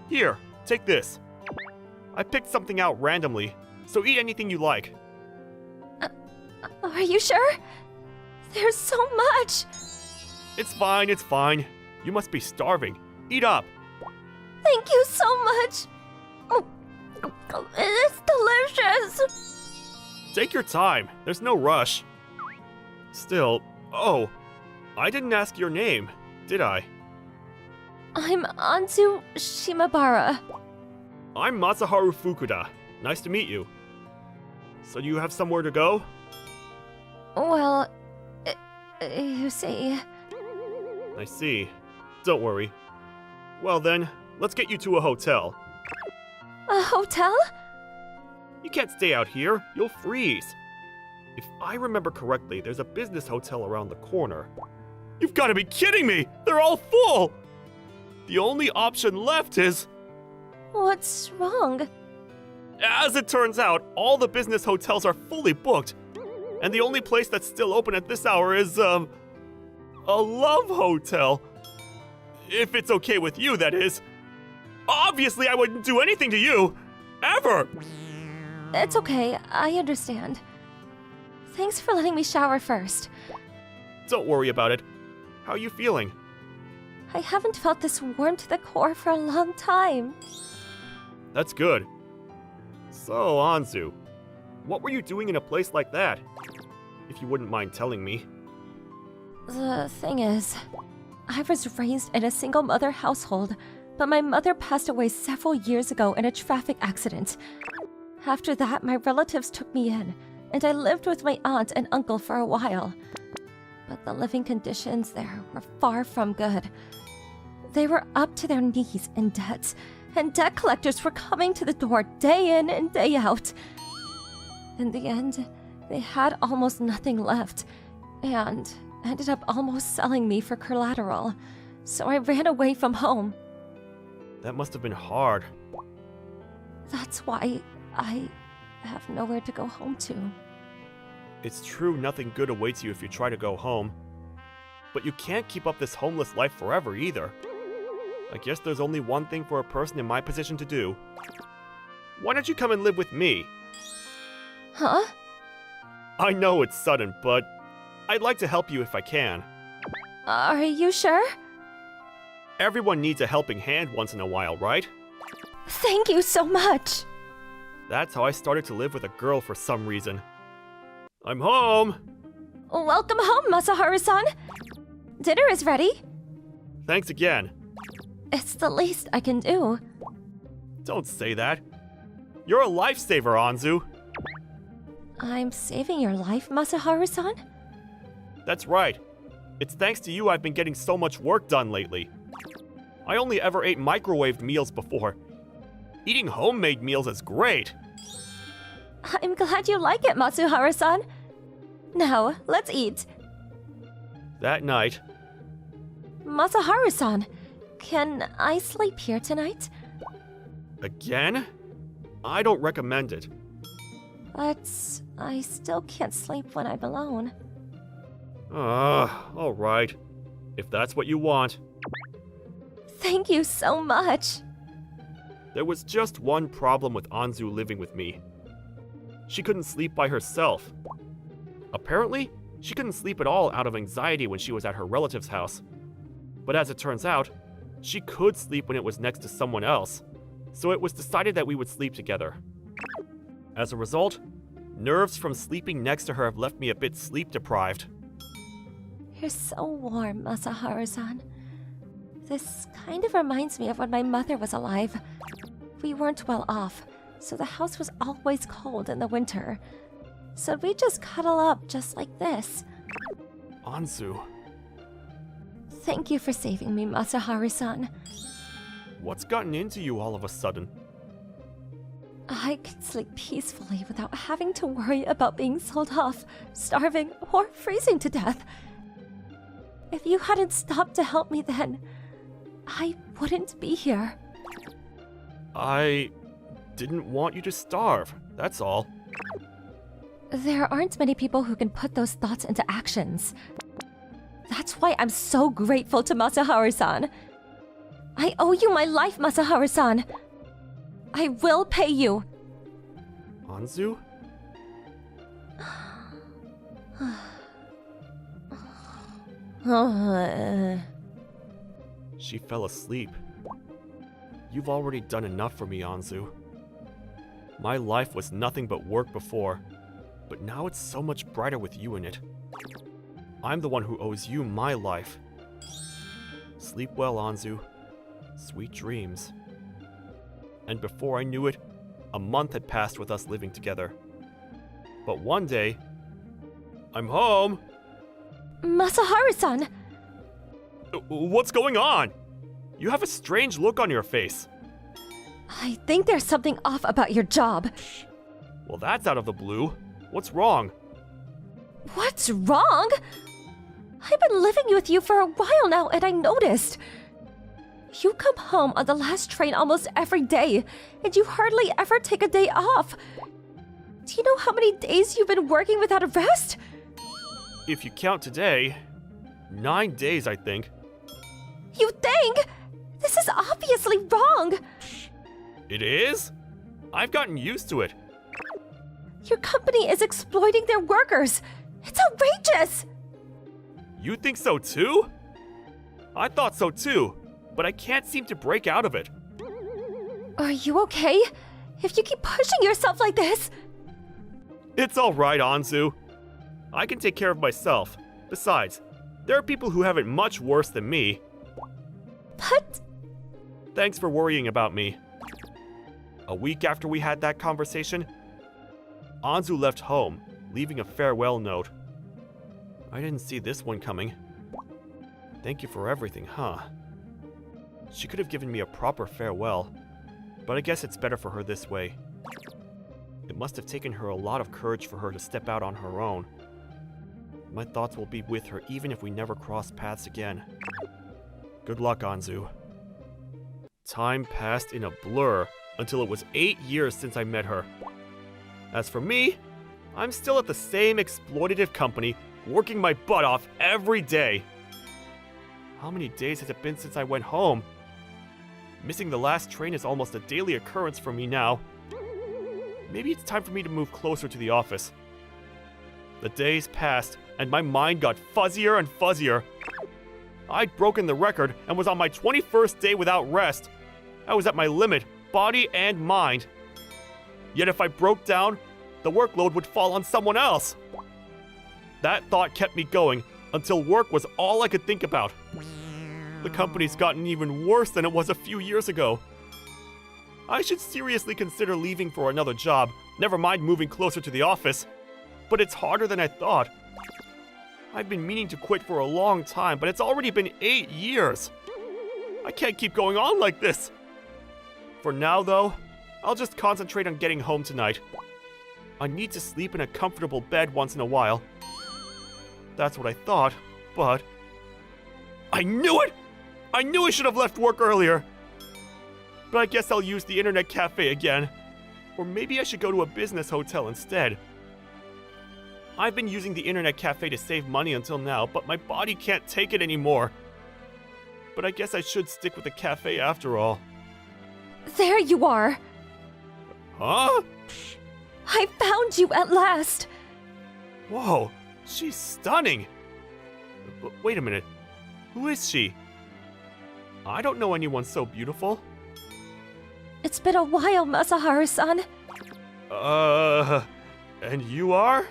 Here, take this. I picked something out randomly, so eat anything you like. Are you sure? There's so much! It's fine, it's fine. You must be starving. Eat up. Thank you so much! It's delicious! Take your time. There's no rush. Still, oh, I didn't ask your name, did I? I'm Anzu Shimabara. I'm Masaharu Fukuda. Nice to meet you. So do you have somewhere to go? Well, you see... I see. Don't worry. Well then, let's get you to a hotel. A hotel? You can't stay out here. You'll freeze. If I remember correctly, there's a business hotel around the corner. You've got to be kidding me! They're all full! The only option left is... What's wrong? As it turns out, all the business hotels are fully booked. And the only place that's still open at this hour is, a love hotel. If it's okay with you, that is. Obviously, I wouldn't do anything to you. Ever! It's okay, I understand. Thanks for letting me shower first. Don't worry about it. How are you feeling? I haven't felt this warm to the core for a long time. That's good. So, Anzu, what were you doing in a place like that? If you wouldn't mind telling me. The thing is, I was raised in a single mother household, but my mother passed away several years ago in a traffic accident. After that, my relatives took me in, and I lived with my aunt and uncle for a while. But the living conditions there were far from good. They were up to their knees in debts, and debt collectors were coming to the door day in and day out. In the end, they had almost nothing left, and ended up almost selling me for collateral. So I ran away from home. That must have been hard. That's why I have nowhere to go home to. It's true nothing good awaits you if you try to go home. But you can't keep up this homeless life forever either. I guess there's only one thing for a person in my position to do. Why don't you come and live with me? Huh? I know it's sudden, but I'd like to help you if I can. Are you sure? Everyone needs a helping hand once in a while, right? Thank you so much! That's how I started to live with a girl for some reason. I'm home! Welcome home, Masaharu-san! Dinner is ready. Thanks again. It's the least I can do. Don't say that. You're a lifesaver, Anzu. I'm saving your life, Masaharu-san? That's right. It's thanks to you I've been getting so much work done lately. I only ever ate microwaved meals before. Eating homemade meals is great. I'm glad you like it, Matsuharu-san. Now, let's eat. That night, Masaharu-san, can I sleep here tonight? again? I don't recommend it. But I still can't sleep when I'm alone. Alright. If that's what you want. Thank you so much. There was just one problem with Anzu living with me. She couldn't sleep by herself. Apparently, she couldn't sleep at all out of anxiety when she was at her relative's house. But as it turns out, she could sleep when it was next to someone else, so it was decided that we would sleep together. As a result, nerves from sleeping next to her have left me a bit sleep deprived. You're so warm, Masaharu-san. This kind of reminds me of when my mother was alive. We weren't well off, so the house was always cold in the winter. So we just cuddle up just like this. Anzu, Thank you for saving me, Masaharu-san. what's gotten into you all of a sudden? I could sleep peacefully without having to worry about being sold off, starving, or freezing to death. If you hadn't stopped to help me then, I wouldn't be here. I didn't want you to starve, that's all. There aren't many people who can put those thoughts into actions. That's why I'm so grateful to Masaharu-san. I owe you my life, Masaharu-san. I will pay you. Anzu? She fell asleep. You've already done enough for me, Anzu. My life was nothing but work before, but now it's so much brighter with you in it. I'm the one who owes you my life. Sleep well, Anzu. Sweet dreams. And before I knew it, a month had passed with us living together. But one day, I'm home! Masaharu-san! What's going on? You have a strange look on your face. I think there's something off about your job. Well, that's out of the blue. What's wrong? What's wrong? I've been living with you for a while now and I noticed. You come home on the last train almost every day, and you hardly ever take a day off. Do you know how many days you've been working without a rest? If you count today, 9 days, I think. You think? This is obviously wrong! It is? I've gotten used to it. Your company is exploiting their workers! It's outrageous! You think so too? I thought so too, but I can't seem to break out of it. Are you okay? If you keep pushing yourself like this... It's alright, Anzu. I can take care of myself. Besides, there are people who have it much worse than me. But... Thanks for worrying about me. A week after we had that conversation, Anzu left home, leaving a farewell note. I didn't see this one coming. Thank you for everything, huh? She could have given me a proper farewell, but I guess it's better for her this way. It must have taken her a lot of courage for her to step out on her own. My thoughts will be with her even if we never cross paths again. Good luck, Anzu. Time passed in a blur until it was 8 years since I met her. As for me, I'm still at the same exploitative company, working my butt off every day. How many days has it been since I went home? Missing the last train is almost a daily occurrence for me now. Maybe it's time for me to move closer to the office. The days passed, and my mind got fuzzier and fuzzier. I'd broken the record and was on my 21st day without rest. I was at my limit, body and mind. Yet if I broke down, the workload would fall on someone else. That thought kept me going until work was all I could think about. The company's gotten even worse than it was a few years ago. I should seriously consider leaving for another job, never mind moving closer to the office. But it's harder than I thought. I've been meaning to quit for a long time, but it's already been 8 years. I can't keep going on like this. For now, though, I'll just concentrate on getting home tonight. I need to sleep in a comfortable bed once in a while. That's what I thought, but... I knew it! I knew I should have left work earlier! But I guess I'll use the internet cafe again. Or maybe I should go to a business hotel instead. I've been using the internet cafe to save money until now, but my body can't take it anymore. But I guess I should stick with the cafe after all. There you are! Huh? I found you at last! Whoa, she's stunning! But wait a minute, who is she? I don't know anyone so beautiful. It's been a while, Masaharu-san. And you are?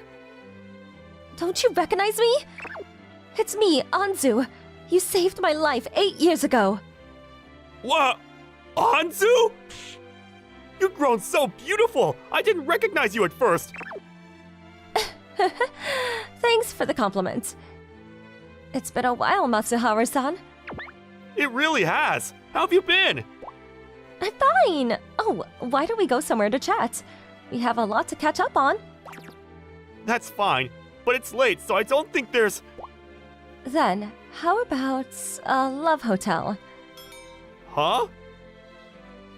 Don't you recognize me? It's me, Anzu. You saved my life 8 years ago. What? Anzu? You've grown so beautiful! I didn't recognize you at first! Thanks for the compliment. It's been a while, Masaharu-san. It really has! How have you been? I'm fine. Oh, why don't we go somewhere to chat? We have a lot to catch up on. That's fine, but it's late, so I don't think there's... Then, how about a love hotel? Huh?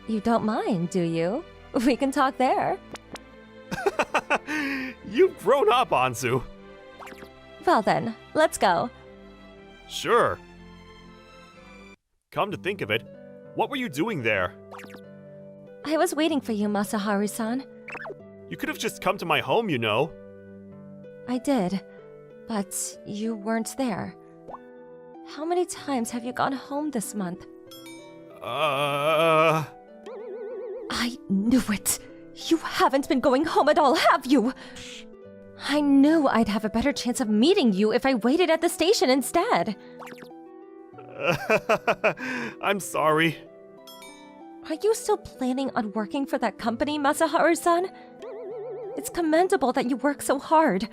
You don't mind, do you? We can talk there. You've grown up, Anzu. Well then, let's go. Sure. Come to think of it, what were you doing there? I was waiting for you, Masaharu-san. You could have just come to my home, you know. I did, but you weren't there. How many times have you gone home this month? I knew it! You haven't been going home at all, have you? I knew I'd have a better chance of meeting you if I waited at the station instead. I'm sorry. Are you still planning on working for that company, Masaharu-san? It's commendable that you work so hard.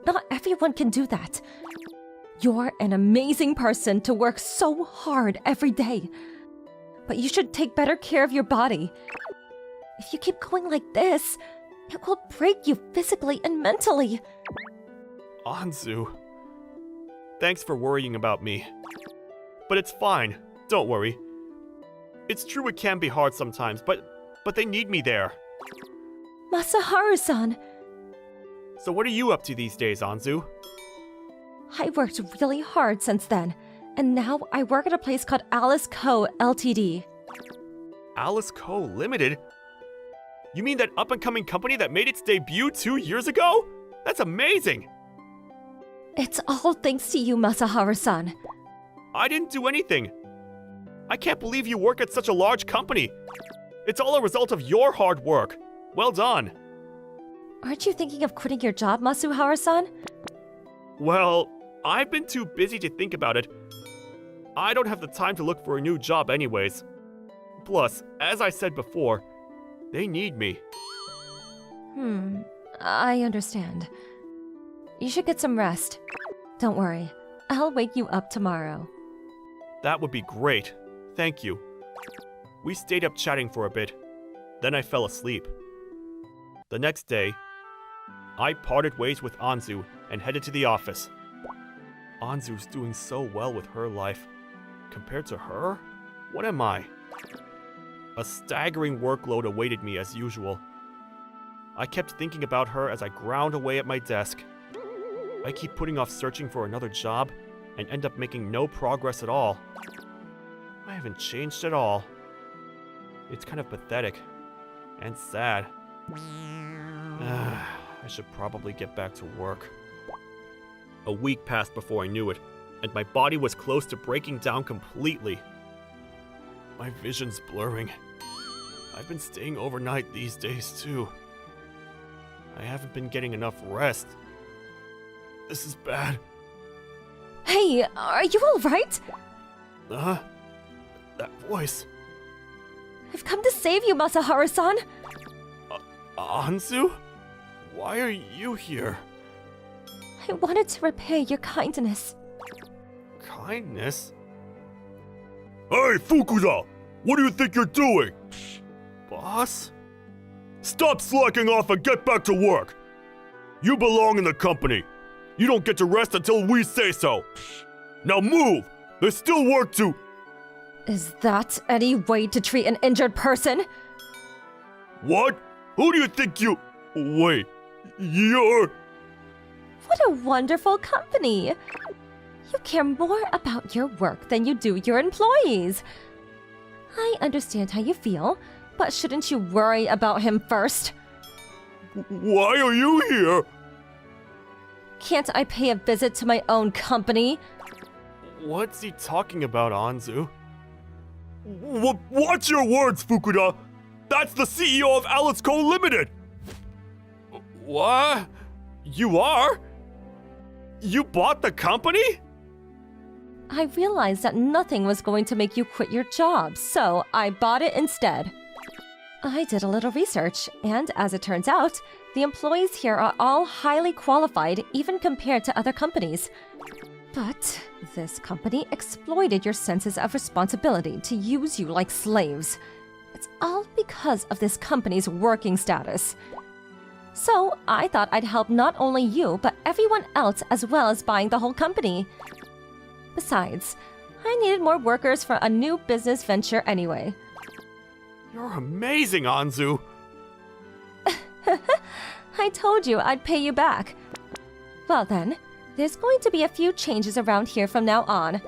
Not everyone can do that. You're an amazing person to work so hard every day. But you should take better care of your body. If you keep going like this, it will break you physically and mentally. Anzu. Thanks for worrying about me. But it's fine. Don't worry. It's true it can be hard sometimes, but they need me there. Masaharu-san, So what are you up to these days, Anzu? I worked really hard since then, and now I work at a place called Alice Co. Ltd. Alice Co. Limited? You mean that up-and-coming company that made its debut 2 years ago? That's amazing! It's all thanks to you, Masaharu-san. I didn't do anything. I can't believe you work at such a large company. It's all a result of your hard work. Well done. Aren't you thinking of quitting your job, Masuharu-san? Well, I've been too busy to think about it. I don't have the time to look for a new job anyways. Plus, as I said before, they need me. I understand. You should get some rest. Don't worry, I'll wake you up tomorrow. That would be great. Thank you. We stayed up chatting for a bit. Then I fell asleep. The next day, I parted ways with Anzu and headed to the office. Anzu's doing so well with her life. Compared to her, what am I? A staggering workload awaited me as usual. I kept thinking about her as I ground away at my desk. I keep putting off searching for another job and end up making no progress at all. I haven't changed at all. It's kind of pathetic and sad. I should probably get back to work. A week passed before I knew it, and my body was close to breaking down completely. My vision's blurring. I've been staying overnight these days too. I haven't been getting enough rest. This is bad. Hey, are you alright? That voice. I've come to save you, Masaharu-san. Anzu? Why are you here? I wanted to repay your kindness. Kindness? Hey, Fukuda! What do you think you're doing? Boss? Stop slacking off and get back to work! You belong in the company. You don't get to rest until we say so. Now move! There's still work to... Is that any way to treat an injured person? What? Who do you think you... Wait, you're... What a wonderful company! You care more about your work than you do your employees. I understand how you feel, but shouldn't you worry about him first? Why are you here? Can't I pay a visit to my own company? What's he talking about, Anzu? Watch your words, Fukuda! That's the CEO of Alice Co. Limited! What? You are? You bought the company? I realized that nothing was going to make you quit your job, so I bought it instead. I did a little research, and as it turns out, the employees here are all highly qualified, even compared to other companies. But this company exploited your senses of responsibility to use you like slaves. It's all because of this company's working status. So I thought I'd help not only you, but everyone else as well as buying the whole company. Besides, I needed more workers for a new business venture anyway. You're amazing, Anzu! I told you I'd pay you back. Well then, there's going to be a few changes around here from now on.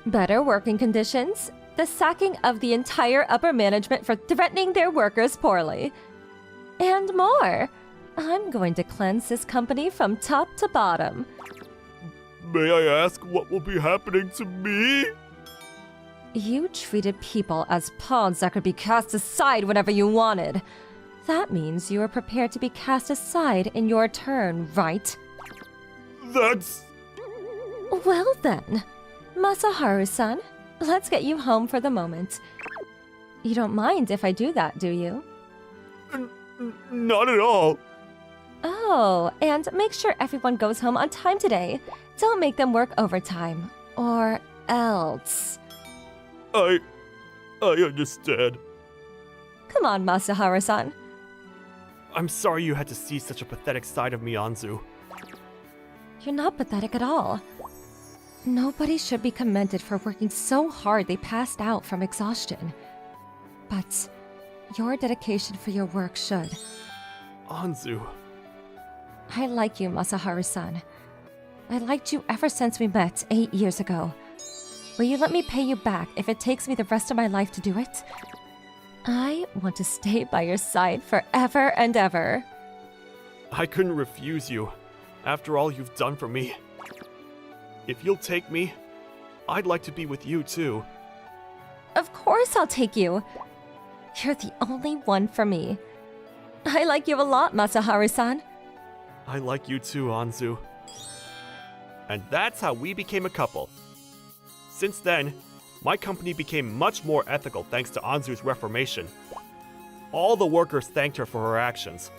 Better working conditions, the sacking of the entire upper management for threatening their workers poorly. And more. I'm going to cleanse this company from top to bottom. May I ask what will be happening to me? You treated people as pawns that could be cast aside whenever you wanted. That means you are prepared to be cast aside in your turn, right? That's... Well then, Masaharu-san, let's get you home for the moment. You don't mind if I do that, do you? Not at all. Oh, and make sure everyone goes home on time today. Don't make them work overtime. Or else. I understand. Come on, Masaharu-san. I'm sorry you had to see such a pathetic side of me, Anzu. You're not pathetic at all. Nobody should be commended for working so hard they passed out from exhaustion. But your dedication for your work should. Anzu, I like you, Masaharu-san. I liked you ever since we met 8 years ago. Will you let me pay you back if it takes me the rest of my life to do it? I want to stay by your side forever and ever. I couldn't refuse you, after all you've done for me. If you'll take me, I'd like to be with you too. Of course I'll take you. You're the only one for me. I like you a lot, Masaharu-san. I like you too, Anzu. And that's how we became a couple. Since then, my company became much more ethical thanks to Anzu's reformation. All the workers thanked her for her actions.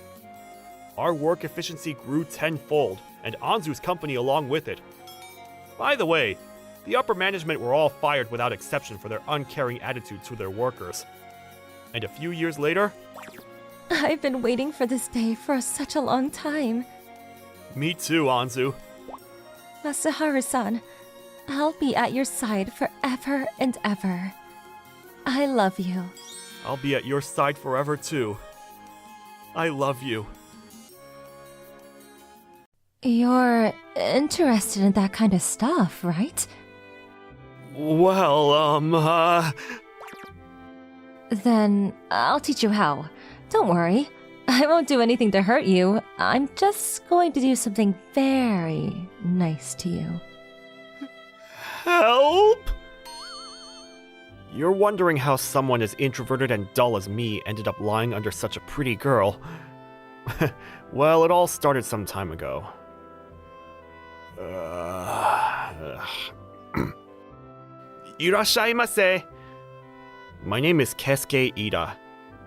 Our work efficiency grew tenfold, and Anzu's company along with it. By the way, the upper management were all fired without exception for their uncaring attitude to their workers. And a few years later... I've been waiting for this day for such a long time. Me too, Anzu. Masaharu-san, I'll be at your side forever and ever. I love you. I'll be at your side forever too. I love you. You're interested in that kind of stuff, right? Well, Then I'll teach you how. Don't worry. I won't do anything to hurt you. I'm just going to do something very nice to you. Help! You're wondering how someone as introverted and dull as me ended up lying under such a pretty girl. Well, it all started some time ago. Irashaimase! My name is Keisuke Ida.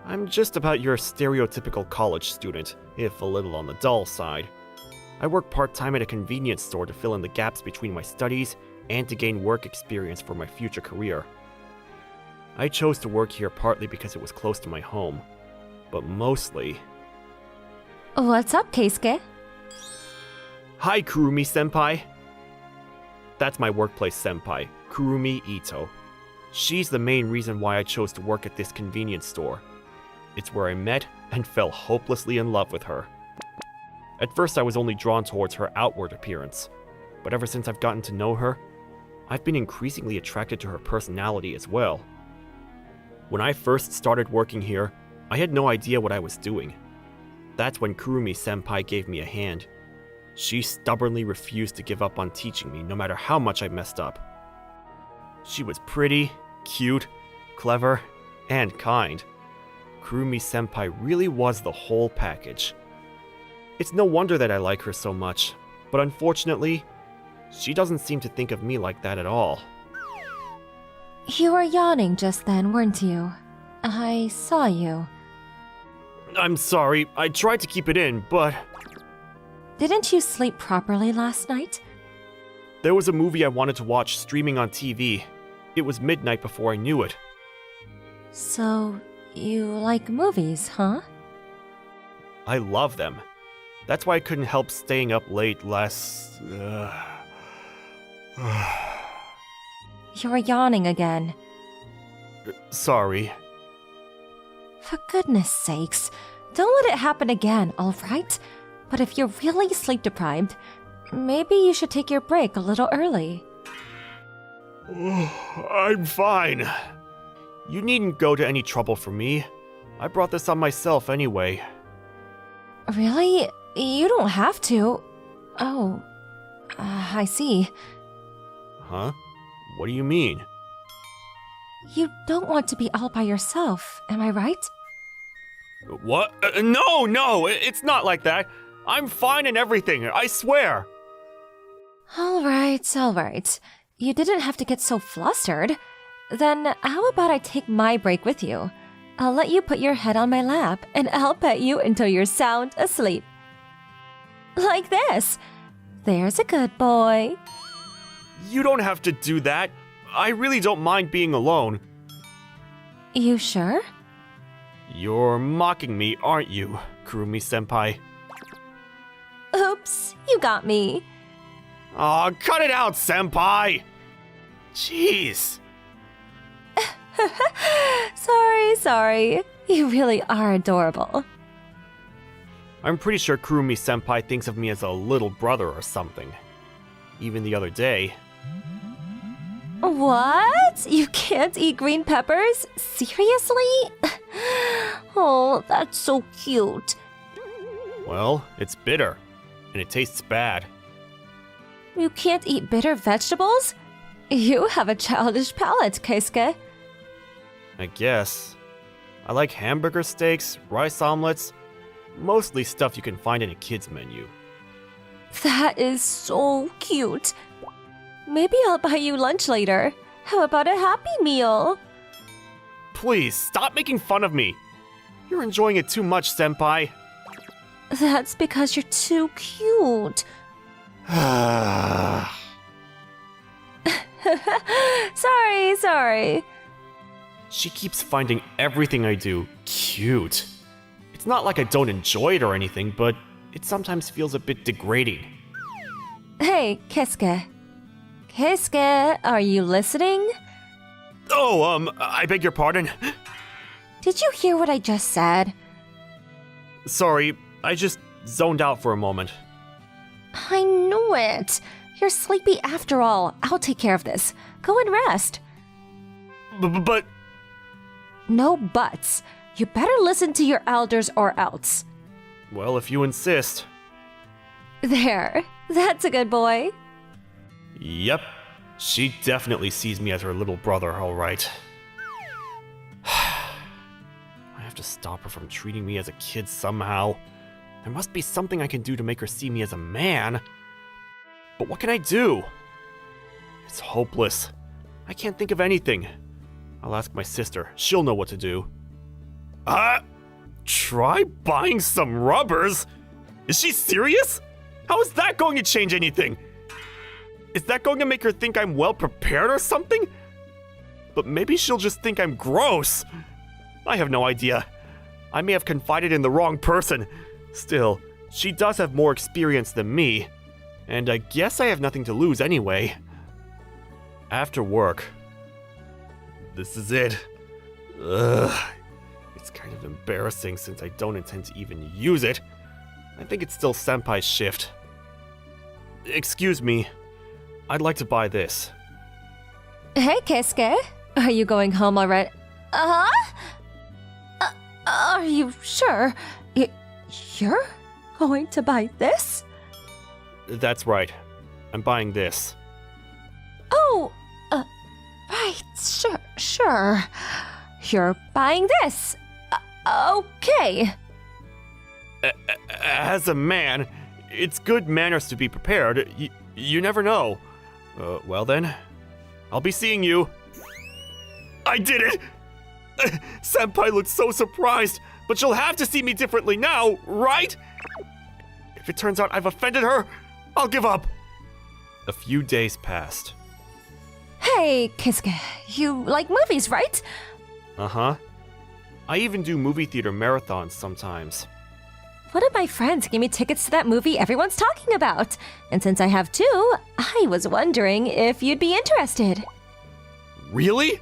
I'm just about your stereotypical college student, if a little on the dull side. I work part-time at a convenience store to fill in the gaps between my studies and to gain work experience for my future career. I chose to work here partly because it was close to my home, but mostly... What's up, Keisuke? Hi, Kurumi-senpai. That's my workplace senpai, Kurumi Ito. She's the main reason why I chose to work at this convenience store. It's where I met and fell hopelessly in love with her. At first I was only drawn towards her outward appearance, but ever since I've gotten to know her, I've been increasingly attracted to her personality as well. When I first started working here, I had no idea what I was doing. That's when Kurumi-senpai gave me a hand. She stubbornly refused to give up on teaching me no matter how much I messed up. She was pretty, cute, clever, and kind. Kurumi-senpai really was the whole package. It's no wonder that I like her so much, but unfortunately, she doesn't seem to think of me like that at all. You were yawning just then, weren't you? I saw you. I'm sorry, I tried to keep it in, but... Didn't you sleep properly last night? There was a movie I wanted to watch streaming on TV. It was midnight before I knew it. So, you like movies, huh? I love them. That's why I couldn't help staying up late last... You're yawning again. Sorry. For goodness sakes, don't let it happen again, alright? But if you're really sleep deprived, maybe you should take your break a little early. I'm fine. You needn't go to any trouble for me. I brought this on myself anyway. Really? You don't have to. Oh, I see. Huh? What do you mean? You don't want to be all by yourself, am I right? What? No, it's not like that. I'm fine and everything, I swear. Alright. You didn't have to get so flustered. Then how about I take my break with you? I'll let you put your head on my lap, and I'll pet you until you're sound asleep. Like this. There's a good boy. You don't have to do that. I really don't mind being alone. You sure? You're mocking me, aren't you, Kurumi-senpai? Oops, you got me. Aw, cut it out, senpai! Jeez. Sorry. You really are adorable. I'm pretty sure Kurumi-senpai thinks of me as a little brother or something. Even the other day. What? You can't eat green peppers? Seriously? Oh, that's so cute. Well, it's bitter, and it tastes bad. You can't eat bitter vegetables? You have a childish palate, Keisuke. I guess. I like hamburger steaks, rice omelets, mostly stuff you can find in a kid's menu. That is so cute. Maybe I'll buy you lunch later. How about a Happy Meal? Please, stop making fun of me. You're enjoying it too much, senpai. That's because you're too cute. Sorry. She keeps finding everything I do cute. It's not like I don't enjoy it or anything, but it sometimes feels a bit degrading. Hey, Keisuke. Keisuke, are you listening? Oh, I beg your pardon. Did you hear what I just said? Sorry, I just zoned out for a moment. I knew it. You're sleepy after all. I'll take care of this. Go and rest. But... No buts. You better listen to your elders or else. Well, if you insist. There. That's a good boy. Yep. She definitely sees me as her little brother, alright. I have to stop her from treating me as a kid somehow. There must be something I can do to make her see me as a man. But what can I do? It's hopeless. I can't think of anything. I'll ask my sister. She'll know what to do. Try buying some rubbers? Is she serious? How is that going to change anything? Is that going to make her think I'm well prepared or something? But maybe she'll just think I'm gross. I have no idea. I may have confided in the wrong person. Still, she does have more experience than me. And I guess I have nothing to lose anyway. After work. This is it. Ugh. It's kind of embarrassing since I don't intend to even use it. I think it's still Senpai's shift. Excuse me. I'd like to buy this. Hey, Keisuke. Are you going home already? Are you sure? You're going to buy this? That's right. I'm buying this. Oh, right, sure. You're buying this. Okay. As a man, it's good manners to be prepared. You never know. Well then, I'll be seeing you. I did it! Senpai looks so surprised, but she'll have to see me differently now, right? If it turns out I've offended her, I'll give up. A few days passed. Hey, Keisuke, you like movies, right? Uh-huh. I even do movie theater marathons sometimes. One of my friends gave me tickets to that movie everyone's talking about. And since I have two, I was wondering if you'd be interested. Really?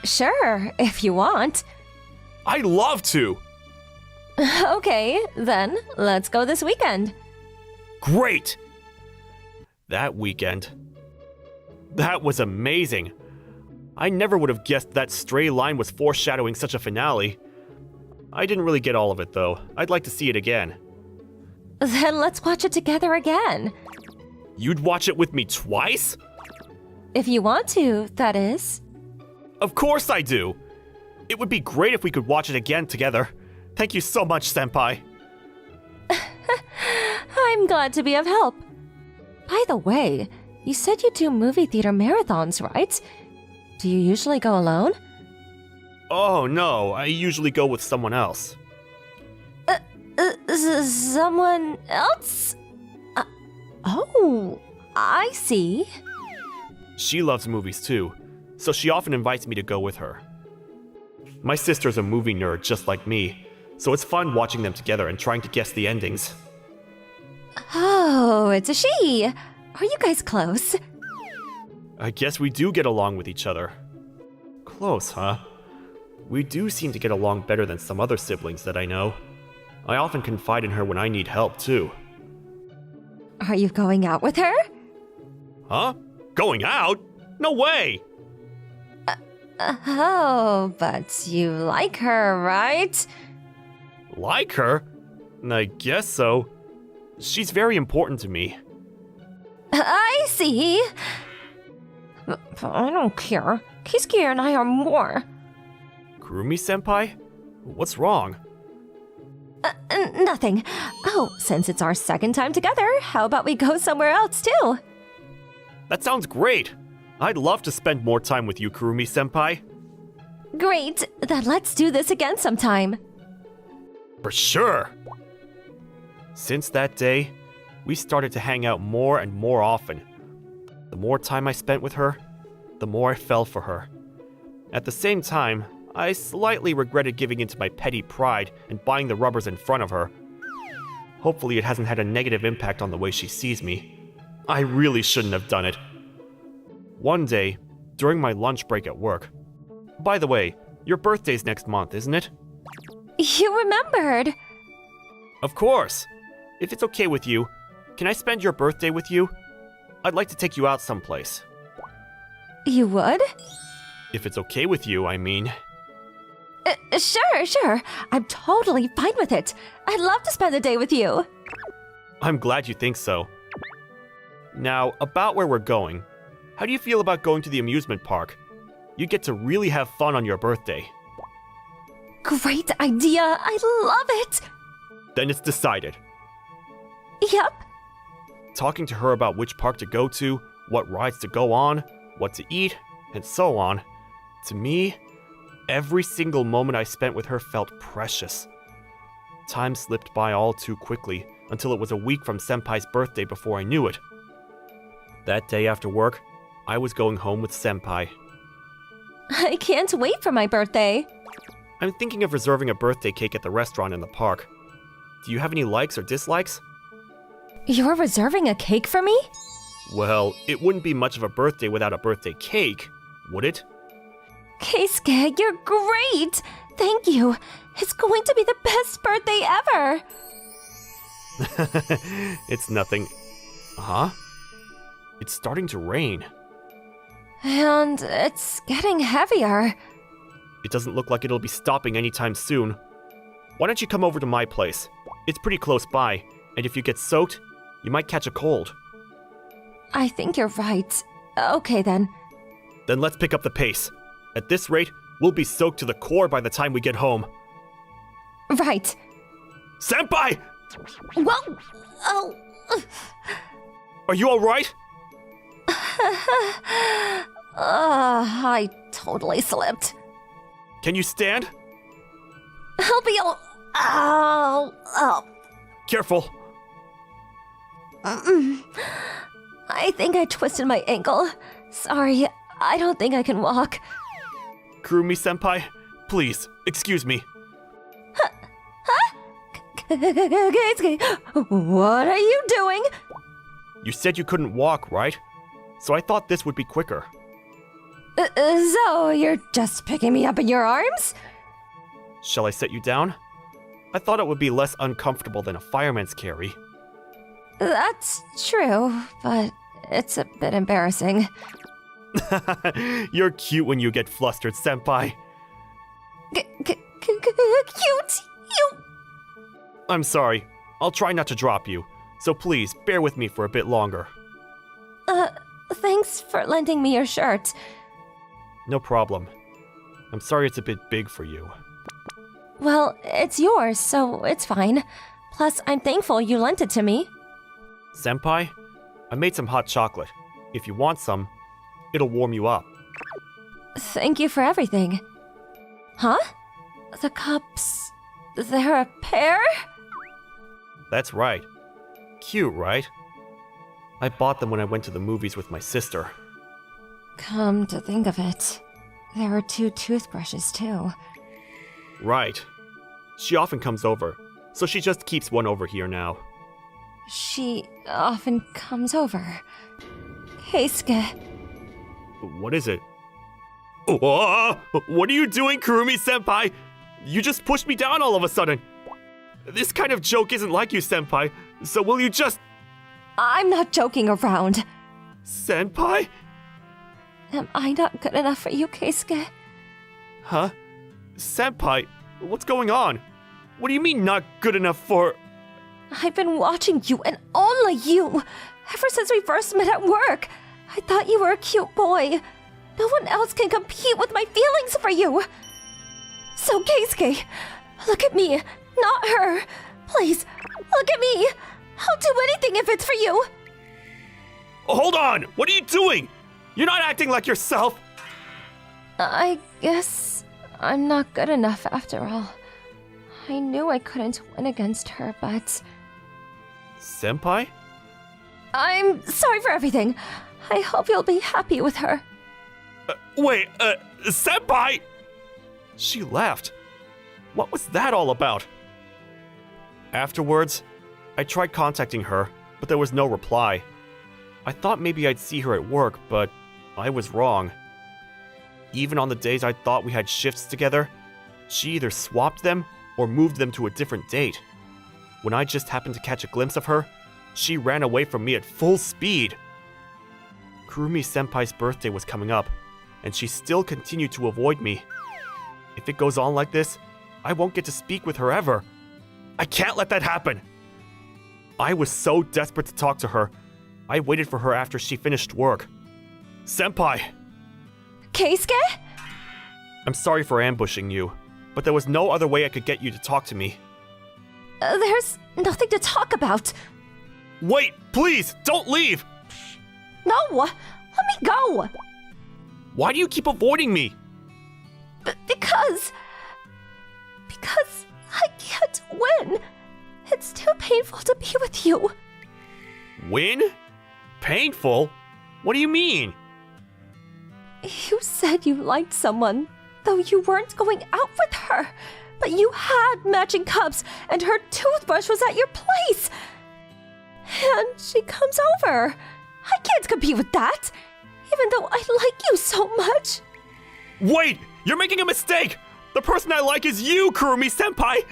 Sure, if you want. I'd love to. Okay, then let's go this weekend. Great! That weekend. That was amazing. I never would have guessed that stray line was foreshadowing such a finale. I didn't really get all of it, though. I'd like to see it again. Then let's watch it together again. You'd watch it with me twice? If you want to, that is. Of course I do! It would be great if we could watch it again together. Thank you so much, Senpai. I'm glad to be of help. By the way, you said you do movie theater marathons, right? Do you usually go alone? Oh no, I usually go with someone else. Someone else? Oh, I see. She loves movies too, so she often invites me to go with her. My sister's a movie nerd just like me, so it's fun watching them together and trying to guess the endings. Oh, it's a she. Are you guys close? I guess we do get along with each other. Close, huh? We do seem to get along better than some other siblings that I know. I often confide in her when I need help, too. Are you going out with her? Huh? Going out? No way! Oh, but you like her, right? Like her? I guess so. She's very important to me. I see. But I don't care. Keisuke and I are more. Kurumi-senpai? What's wrong? Nothing. Oh, since it's our second time together, how about we go somewhere else too? That sounds great! I'd love to spend more time with you, Kurumi-senpai. Great. Then let's do this again sometime. For sure! Since that day, we started to hang out more and more often. The more time I spent with her, the more I fell for her. At the same time, I slightly regretted giving in to my petty pride and buying the rubbers in front of her. Hopefully it hasn't had a negative impact on the way she sees me. I really shouldn't have done it. One day, during my lunch break at work. By the way, your birthday's next month, isn't it? You remembered. Of course! If it's okay with you, can I spend your birthday with you? I'd like to take you out someplace. You would? If it's okay with you, I mean. Sure. I'm totally fine with it. I'd love to spend the day with you. I'm glad you think so. Now, about where we're going. How do you feel about going to the amusement park? You get to really have fun on your birthday. Great idea. I love it. Then it's decided. Yep. Talking to her about which park to go to, what rides to go on, what to eat, and so on. To me, every single moment I spent with her felt precious. Time slipped by all too quickly until it was a week from Senpai's birthday before I knew it. That day after work, I was going home with Senpai. I can't wait for my birthday. I'm thinking of reserving a birthday cake at the restaurant in the park. Do you have any likes or dislikes? You're reserving a cake for me? Well, it wouldn't be much of a birthday without a birthday cake, would it? Keisuke, you're great! Thank you. It's going to be the best birthday ever. It's nothing. Huh? It's starting to rain. And it's getting heavier. It doesn't look like it'll be stopping anytime soon. Why don't you come over to my place? It's pretty close by, and if you get soaked, you might catch a cold. I think you're right. Okay then. Then let's pick up the pace. At this rate, we'll be soaked to the core by the time we get home. Right. Senpai! Whoa! Oh. Are you alright? I totally slipped. Can you stand? I'll be all. Oh. Careful. I think I twisted my ankle. Sorry, I don't think I can walk. Kurumi-senpai, please, excuse me. What are you doing? You said you couldn't walk, right? So I thought this would be quicker. So you're just picking me up in your arms? Shall I set you down? I thought it would be less uncomfortable than a fireman's carry. That's true, but it's a bit embarrassing. You're cute when you get flustered, senpai. Cute! You! I'm sorry. I'll try not to drop you, so please bear with me for a bit longer. Thanks for lending me your shirt. No problem. I'm sorry it's a bit big for you. Well, it's yours, so it's fine. Plus, I'm thankful you lent it to me. Senpai, I made some hot chocolate. If you want some, it'll warm you up. Thank you for everything. Huh? The cups... they're a pair? That's right. Cute, right? I bought them when I went to the movies with my sister. Come to think of it, there are 2 toothbrushes too. Right. She often comes over, so she just keeps one over here now. She often comes over. Keisuke. What is it? Oh, what are you doing, Kurumi-senpai? You just pushed me down all of a sudden. This kind of joke isn't like you, Senpai, so will you just... I'm not joking around. Senpai? Am I not good enough for you, Keisuke? Huh? Senpai, what's going on? What do you mean not good enough for... I've been watching you and only you ever since we first met at work. I thought you were a cute boy. No one else can compete with my feelings for you. So, Keisuke, look at me, not her. Please, look at me. I'll do anything if it's for you. Hold on! What are you doing? You're not acting like yourself! I guess I'm not good enough after all. I knew I couldn't win against her, but... Senpai? I'm sorry for everything. I hope you'll be happy with her. Wait, Senpai! She left. What was that all about? Afterwards, I tried contacting her, but there was no reply. I thought maybe I'd see her at work, but I was wrong. Even on the days I thought we had shifts together, she either swapped them or moved them to a different date. When I just happened to catch a glimpse of her, she ran away from me at full speed. Kurumi-senpai's birthday was coming up, and she still continued to avoid me. If it goes on like this, I won't get to speak with her ever. I can't let that happen! I was so desperate to talk to her, I waited for her after she finished work. Senpai! Keisuke? I'm sorry for ambushing you, but there was no other way I could get you to talk to me. There's nothing to talk about. Wait, please, don't leave! No, let me go. Why do you keep avoiding me? Because I can't win. It's too painful to be with you. Win? Painful? What do you mean? You said you liked someone, though you weren't going out with her. But you had matching cups, and her toothbrush was at your place. And she comes over. I can't compete with that, even though I like you so much. Wait! You're making a mistake! The person I like is you, Kurumi-senpai!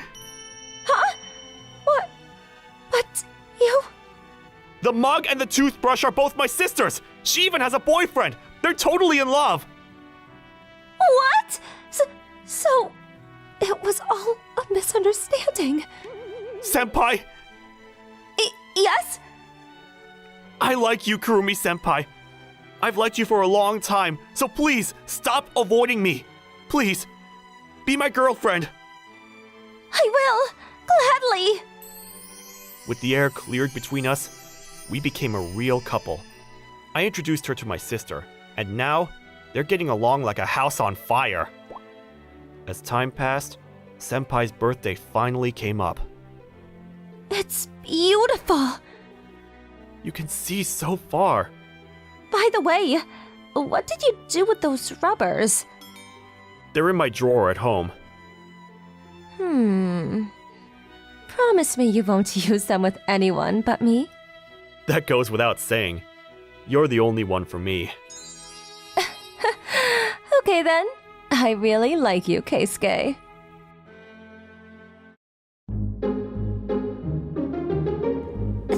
Huh? What? But you... The mug and the toothbrush are both my sisters! She even has a boyfriend! They're totally in love! What? So it was all a misunderstanding. Senpai! Yes? I like you, Kurumi-senpai. I've liked you for a long time, so please, stop avoiding me. Please, be my girlfriend. I will, gladly. With the air cleared between us, we became a real couple. I introduced her to my sister, and now they're getting along like a house on fire. As time passed, Senpai's birthday finally came up. It's beautiful. You can see so far. By the way, what did you do with those rubbers? They're in my drawer at home. Promise me you won't use them with anyone but me. That goes without saying. You're the only one for me. Okay then. I really like you, Keisuke.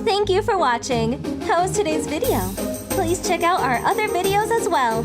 Thank you for watching. How was today's video? Please check out our other videos as well.